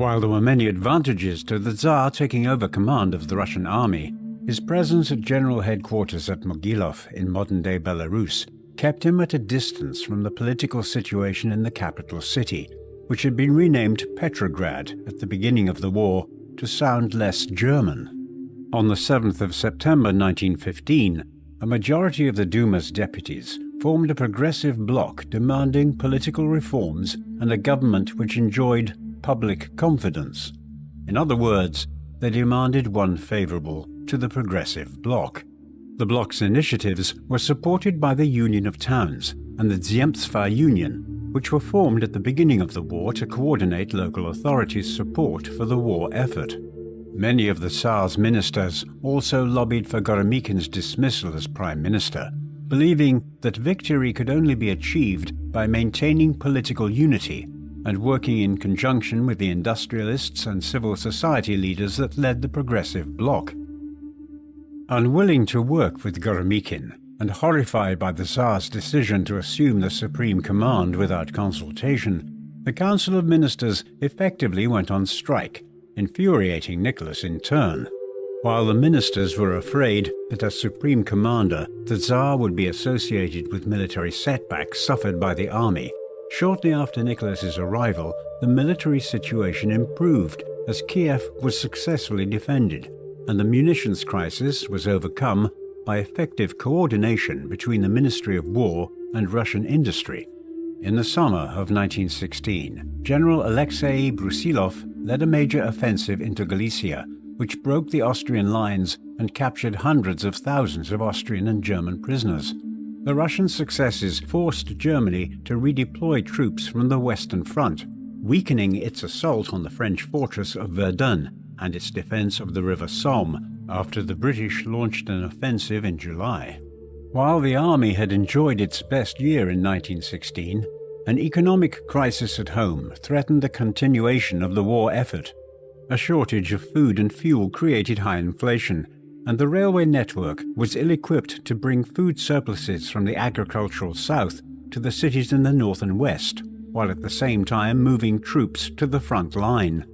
While there were many advantages to the Tsar taking over command of the Russian army, his presence at general headquarters at Mogilov in modern-day Belarus kept him at a distance from the political situation in the capital city, which had been renamed Petrograd at the beginning of the war to sound less German. On the 7th of September 1915, a majority of the Duma's deputies formed a progressive bloc demanding political reforms and a government which enjoyed public confidence. In other words, they demanded one favorable to the progressive bloc. The bloc's initiatives were supported by the Union of Towns and the Zemstva Union, which were formed at the beginning of the war to coordinate local authorities' support for the war effort. Many of the Tsar's ministers also lobbied for Goromikin's dismissal as prime minister, believing that victory could only be achieved by maintaining political unity and working in conjunction with the industrialists and civil society leaders that led the progressive bloc. Unwilling to work with Goromikin, and horrified by the Tsar's decision to assume the supreme command without consultation, the Council of Ministers effectively went on strike, infuriating Nicholas in turn. While the ministers were afraid that as supreme commander, the Tsar would be associated with military setbacks suffered by the army, shortly after Nicholas's arrival, the military situation improved as Kiev was successfully defended, and the munitions crisis was overcome by effective coordination between the Ministry of War and Russian industry. In the summer of 1916, General Alexei Brusilov led a major offensive into Galicia, which broke the Austrian lines and captured hundreds of thousands of Austrian and German prisoners. The Russian successes forced Germany to redeploy troops from the Western Front, weakening its assault on the French fortress of Verdun and its defense of the River Somme after the British launched an offensive in July. While the army had enjoyed its best year in 1916, an economic crisis at home threatened the continuation of the war effort. A shortage of food and fuel created high inflation, and the railway network was ill-equipped to bring food surpluses from the agricultural south to the cities in the north and west, while at the same time moving troops to the front line.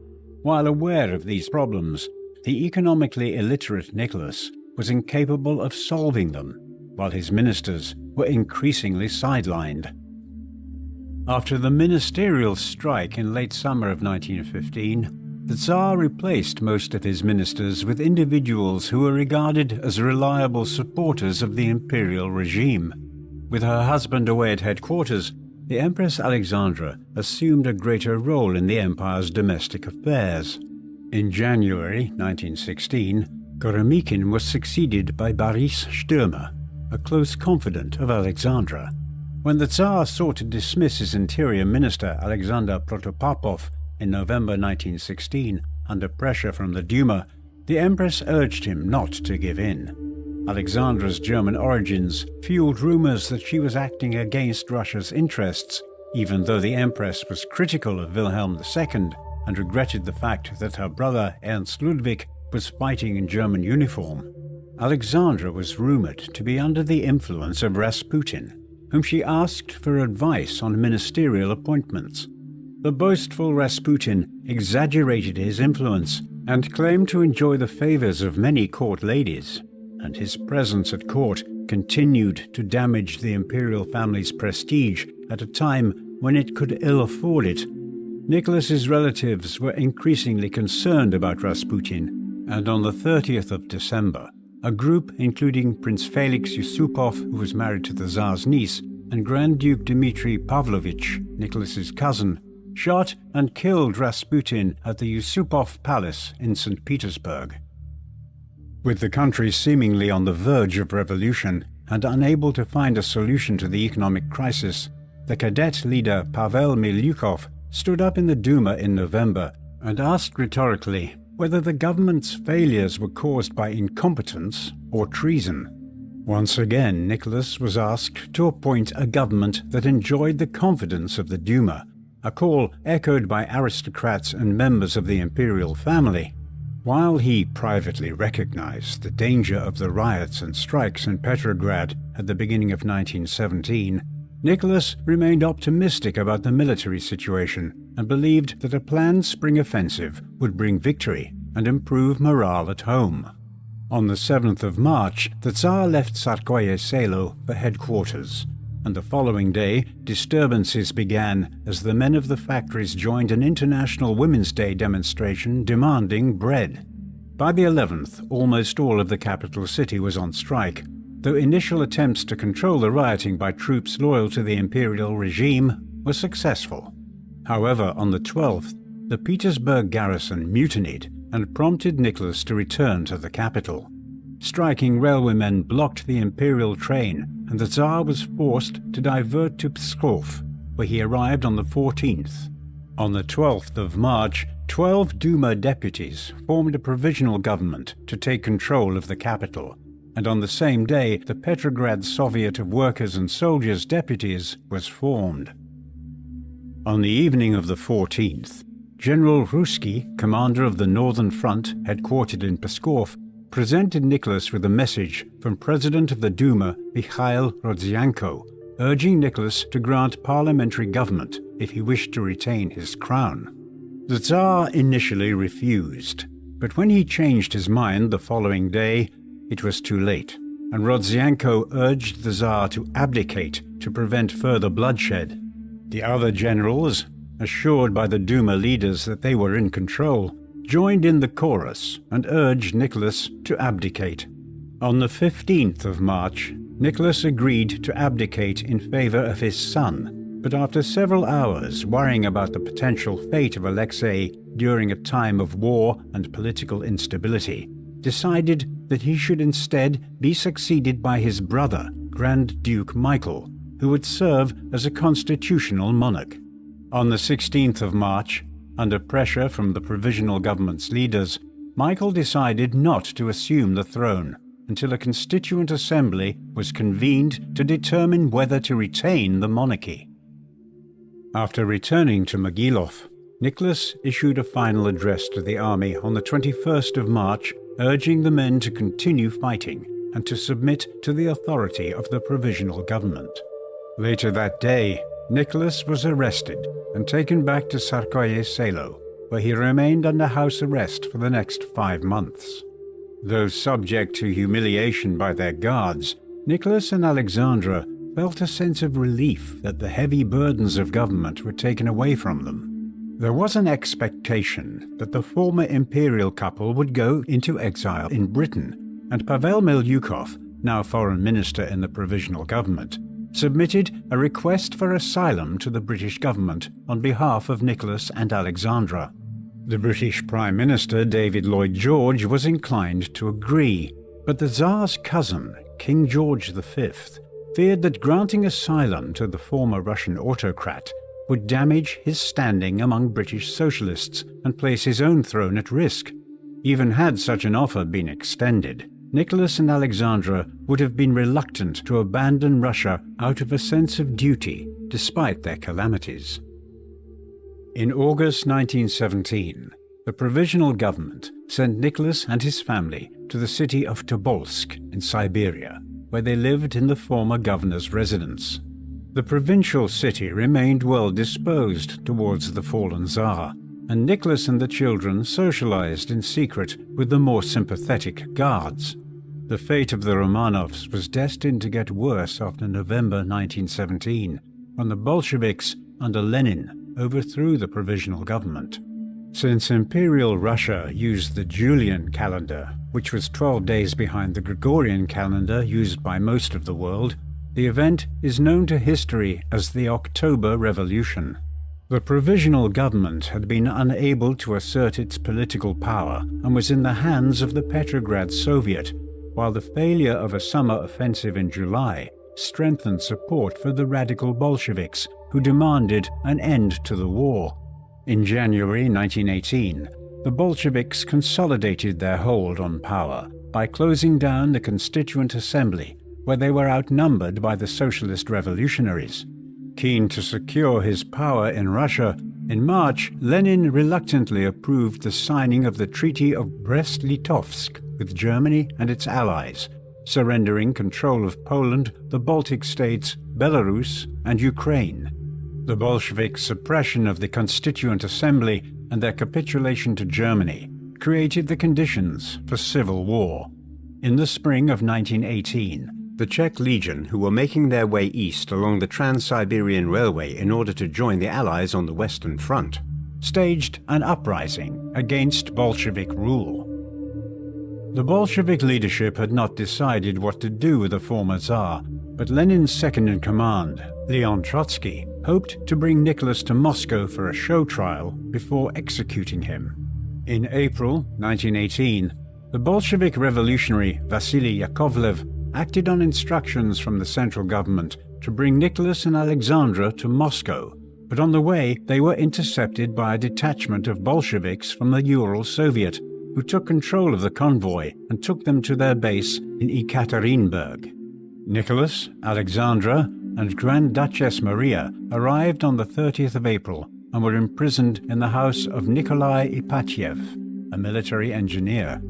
While aware of these problems, the economically illiterate Nicholas was incapable of solving them, while his ministers were increasingly sidelined. After the ministerial strike in late summer of 1915, the Tsar replaced most of his ministers with individuals who were regarded as reliable supporters of the imperial regime. With her husband away at headquarters, the Empress Alexandra assumed a greater role in the empire's domestic affairs. In January 1916, Goromikin was succeeded by Boris Stürmer, a close confidant of Alexandra. When the Tsar sought to dismiss his interior minister Alexander Protopopov in November 1916 under pressure from the Duma, the Empress urged him not to give in. Alexandra's German origins fueled rumors that she was acting against Russia's interests, even though the Empress was critical of Wilhelm II and regretted the fact that her brother Ernst Ludwig was fighting in German uniform. Alexandra was rumored to be under the influence of Rasputin, whom she asked for advice on ministerial appointments. The boastful Rasputin exaggerated his influence and claimed to enjoy the favors of many court ladies, and his presence at court continued to damage the imperial family's prestige at a time when it could ill afford it. Nicholas's relatives were increasingly concerned about Rasputin, and on the 30th of December, a group including Prince Felix Yusupov, who was married to the Tsar's niece, and Grand Duke Dmitry Pavlovich, Nicholas's cousin, shot and killed Rasputin at the Yusupov Palace in St. Petersburg. With the country seemingly on the verge of revolution and unable to find a solution to the economic crisis, the cadet leader Pavel Milyukov stood up in the Duma in November and asked rhetorically whether the government's failures were caused by incompetence or treason. Once again, Nicholas was asked to appoint a government that enjoyed the confidence of the Duma, a call echoed by aristocrats and members of the imperial family. While he privately recognized the danger of the riots and strikes in Petrograd at the beginning of 1917, Nicholas remained optimistic about the military situation and believed that a planned spring offensive would bring victory and improve morale at home. On the 7th of March, the Tsar left Tsarskoye Selo for headquarters, and the following day disturbances began as the men of the factories joined an International Women's Day demonstration demanding bread. By the 11th, almost all of the capital city was on strike, though initial attempts to control the rioting by troops loyal to the imperial regime were successful. However, on the 12th, the Petersburg garrison mutinied and prompted Nicholas to return to the capital. Striking railwaymen blocked the imperial train, and the Tsar was forced to divert to Pskov, where he arrived on the 14th. On the 12th of March, 12 Duma deputies formed a provisional government to take control of the capital, and on the same day the Petrograd Soviet of Workers and Soldiers Deputies was formed. On the evening of the 14th, General Ruski, commander of the Northern Front, headquartered in Pskov, presented Nicholas with a message from President of the Duma, Mikhail Rodzianko, urging Nicholas to grant parliamentary government if he wished to retain his crown. The Tsar initially refused, but when he changed his mind the following day, it was too late, and Rodzianko urged the Tsar to abdicate to prevent further bloodshed. The other generals, assured by the Duma leaders that they were in control, joined in the chorus and urged Nicholas to abdicate. On the 15th of March, Nicholas agreed to abdicate in favor of his son, but after several hours worrying about the potential fate of Alexei during a time of war and political instability, decided that he should instead be succeeded by his brother, Grand Duke Michael, who would serve as a constitutional monarch. On the 16th of March, under pressure from the provisional government's leaders, Michael decided not to assume the throne until a constituent assembly was convened to determine whether to retain the monarchy. After returning to Mogilov, Nicholas issued a final address to the army on the 21st of March, urging the men to continue fighting and to submit to the authority of the provisional government. Later that day, Nicholas was arrested and taken back to Tsarskoye Selo, where he remained under house arrest for the next 5 months. Though subject to humiliation by their guards, Nicholas and Alexandra felt a sense of relief that the heavy burdens of government were taken away from them. There was an expectation that the former imperial couple would go into exile in Britain, and Pavel Milyukov, now foreign minister in the provisional government, submitted a request for asylum to the British government on behalf of Nicholas and Alexandra. The British Prime Minister David Lloyd George was inclined to agree, but the Tsar's cousin, King George V, feared that granting asylum to the former Russian autocrat would damage his standing among British socialists and place his own throne at risk. Even had such an offer been extended, Nicholas and Alexandra would have been reluctant to abandon Russia out of a sense of duty, despite their calamities. In August 1917, the provisional government sent Nicholas and his family to the city of Tobolsk in Siberia, where they lived in the former governor's residence. The provincial city remained well disposed towards the fallen Tsar, and Nicholas and the children socialized in secret with the more sympathetic guards. The fate of the Romanovs was destined to get worse after November 1917, when the Bolsheviks, under Lenin, overthrew the provisional government. Since Imperial Russia used the Julian calendar, which was 12 days behind the Gregorian calendar used by most of the world, the event is known to history as the October Revolution. The provisional government had been unable to assert its political power and was in the hands of the Petrograd Soviet, while the failure of a summer offensive in July strengthened support for the radical Bolsheviks, who demanded an end to the war. In January 1918, the Bolsheviks consolidated their hold on power by closing down the Constituent Assembly, where they were outnumbered by the socialist revolutionaries. Keen to secure his power in Russia, in March, Lenin reluctantly approved the signing of the Treaty of Brest-Litovsk with Germany and its allies, surrendering control of Poland, the Baltic states, Belarus, and Ukraine. The Bolshevik suppression of the Constituent Assembly and their capitulation to Germany created the conditions for civil war. In the spring of 1918, the Czech Legion, who were making their way east along the Trans-Siberian Railway in order to join the Allies on the Western Front, staged an uprising against Bolshevik rule. The Bolshevik leadership had not decided what to do with the former Tsar, but Lenin's second-in-command, Leon Trotsky, hoped to bring Nicholas to Moscow for a show trial before executing him. In April 1918, the Bolshevik revolutionary Vasily Yakovlev acted on instructions from the central government to bring Nicholas and Alexandra to Moscow, but on the way they were intercepted by a detachment of Bolsheviks from the Ural Soviet, who took control of the convoy and took them to their base in Ekaterinburg. Nicholas, Alexandra, and Grand Duchess Maria arrived on the 30th of April and were imprisoned in the house of Nikolai Ipatiev, a military engineer.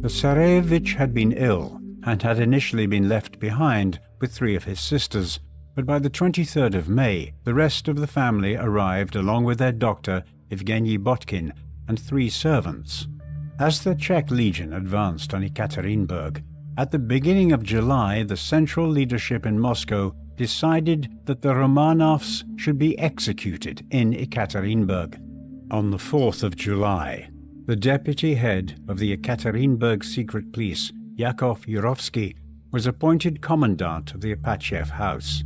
The Tsarevich had been ill and had initially been left behind with 3 of his sisters, but by the 23rd of May, the rest of the family arrived along with their doctor, Evgeny Botkin, and 3 servants. As the Czech Legion advanced on Ekaterinburg, at the beginning of July, the central leadership in Moscow decided that the Romanovs should be executed in Ekaterinburg. On the 4th of July, the deputy head of the Ekaterinburg secret police, Yakov Yurovsky, was appointed commandant of the Ipatiev house.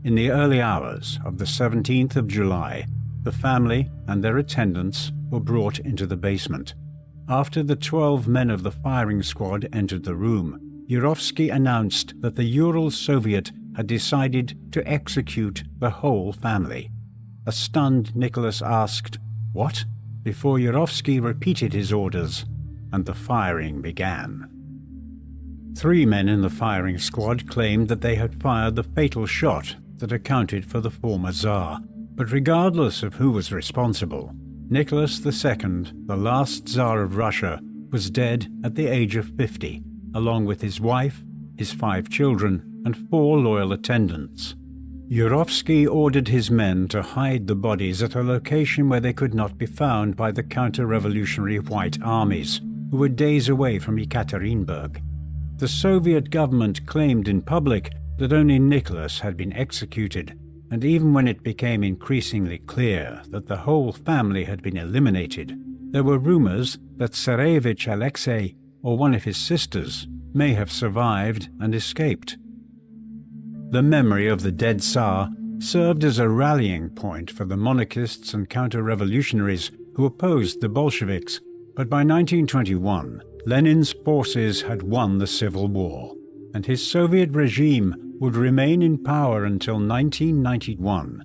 In the early hours of the 17th of July, the family and their attendants were brought into the basement. After the 12 men of the firing squad entered the room, Yurovsky announced that the Ural Soviet had decided to execute the whole family. A stunned Nicholas asked, "What?" before Yurovsky repeated his orders, and the firing began. 3 men in the firing squad claimed that they had fired the fatal shot that accounted for the former Tsar, But regardless of who was responsible, Nicholas II, the last Tsar of Russia, was dead at the age of 50, along with his wife, his 5 children, and 4 loyal attendants. Yurovsky ordered his men to hide the bodies at a location where they could not be found by the counter-revolutionary White armies, who were days away from Ekaterinburg. The Soviet government claimed in public that only Nicholas had been executed, and even when it became increasingly clear that the whole family had been eliminated, there were rumors that Tsarevich Alexei or one of his sisters may have survived and escaped. The memory of the dead Tsar served as a rallying point for the monarchists and counter-revolutionaries who opposed the Bolsheviks, but by 1921, Lenin's forces had won the Civil War, and his Soviet regime would remain in power until 1991.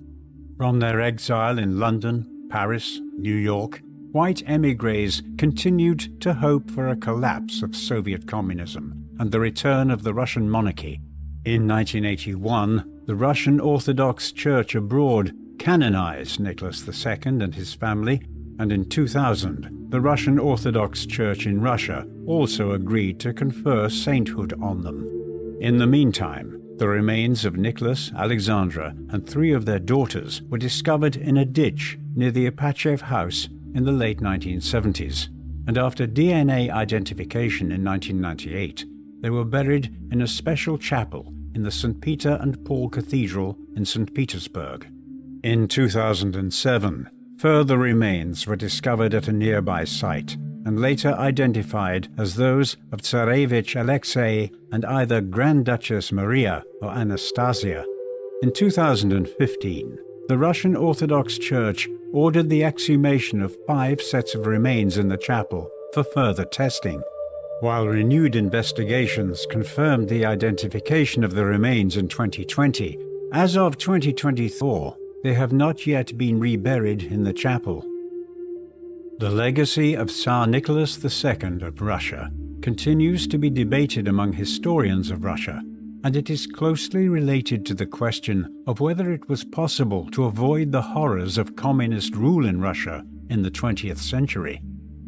From their exile in London, Paris, New York, white émigrés continued to hope for a collapse of Soviet communism and the return of the Russian monarchy. In 1981, the Russian Orthodox Church abroad canonized Nicholas II and his family, and in 2000, the Russian Orthodox Church in Russia also agreed to confer sainthood on them. In the meantime, the remains of Nicholas, Alexandra, and 3 of their daughters were discovered in a ditch near the Apachev house in the late 1970s, and after DNA identification in 1998, they were buried in a special chapel in the St. Peter and Paul Cathedral in St. Petersburg. In 2007, further remains were discovered at a nearby site and later identified as those of Tsarevich Alexei and either Grand Duchess Maria or Anastasia. In 2015, the Russian Orthodox Church ordered the exhumation of 5 sets of remains in the chapel for further testing, while renewed investigations confirmed the identification of the remains in 2020. As of 2024, they have not yet been reburied in the chapel. The legacy of Tsar Nicholas II of Russia continues to be debated among historians of Russia, and it is closely related to the question of whether it was possible to avoid the horrors of communist rule in Russia in the 20th century.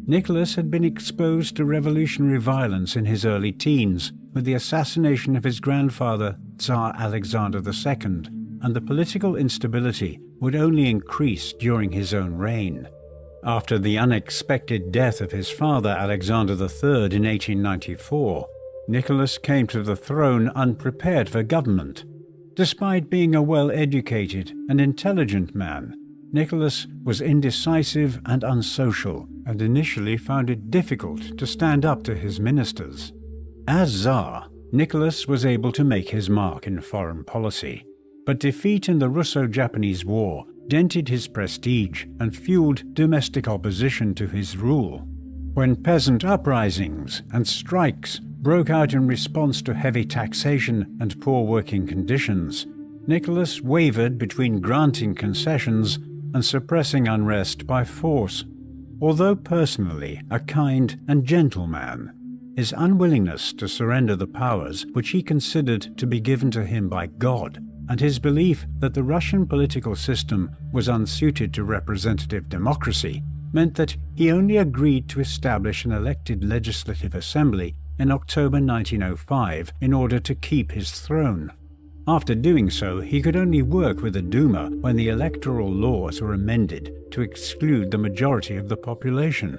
Nicholas had been exposed to revolutionary violence in his early teens with the assassination of his grandfather, Tsar Alexander II, and the political instability would only increase during his own reign. After the unexpected death of his father, Alexander III, in 1894, Nicholas came to the throne unprepared for government. Despite being a well-educated and intelligent man, Nicholas was indecisive and unsocial, and initially found it difficult to stand up to his ministers. As Tsar, Nicholas was able to make his mark in foreign policy, but defeat in the Russo-Japanese War dented his prestige and fueled domestic opposition to his rule. When peasant uprisings and strikes broke out in response to heavy taxation and poor working conditions, Nicholas wavered between granting concessions and suppressing unrest by force. Although personally a kind and gentle man, his unwillingness to surrender the powers which he considered to be given to him by God, and his belief that the Russian political system was unsuited to representative democracy, meant that he only agreed to establish an elected legislative assembly in October 1905 in order to keep his throne. After doing so, he could only work with the Duma when the electoral laws were amended to exclude the majority of the population.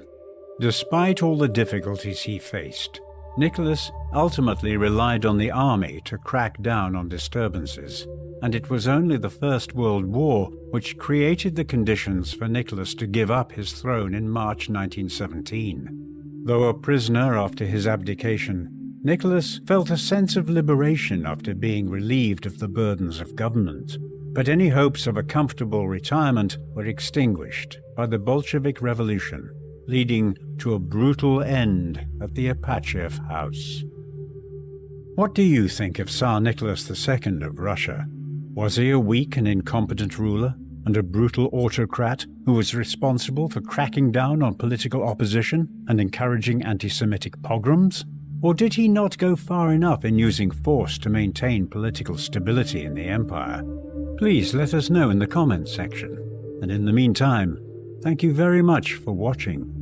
Despite all the difficulties he faced, Nicholas ultimately relied on the army to crack down on disturbances, and it was only the First World War which created the conditions for Nicholas to give up his throne in March 1917. Though a prisoner after his abdication, Nicholas felt a sense of liberation after being relieved of the burdens of government, but any hopes of a comfortable retirement were extinguished by the Bolshevik Revolution, leading to a brutal end at the Apachev house. What do you think of Tsar Nicholas II of Russia? Was he a weak and incompetent ruler and a brutal autocrat who was responsible for cracking down on political opposition and encouraging anti-Semitic pogroms? Or did he not go far enough in using force to maintain political stability in the empire? Please let us know in the comments section. And in the meantime, thank you very much for watching.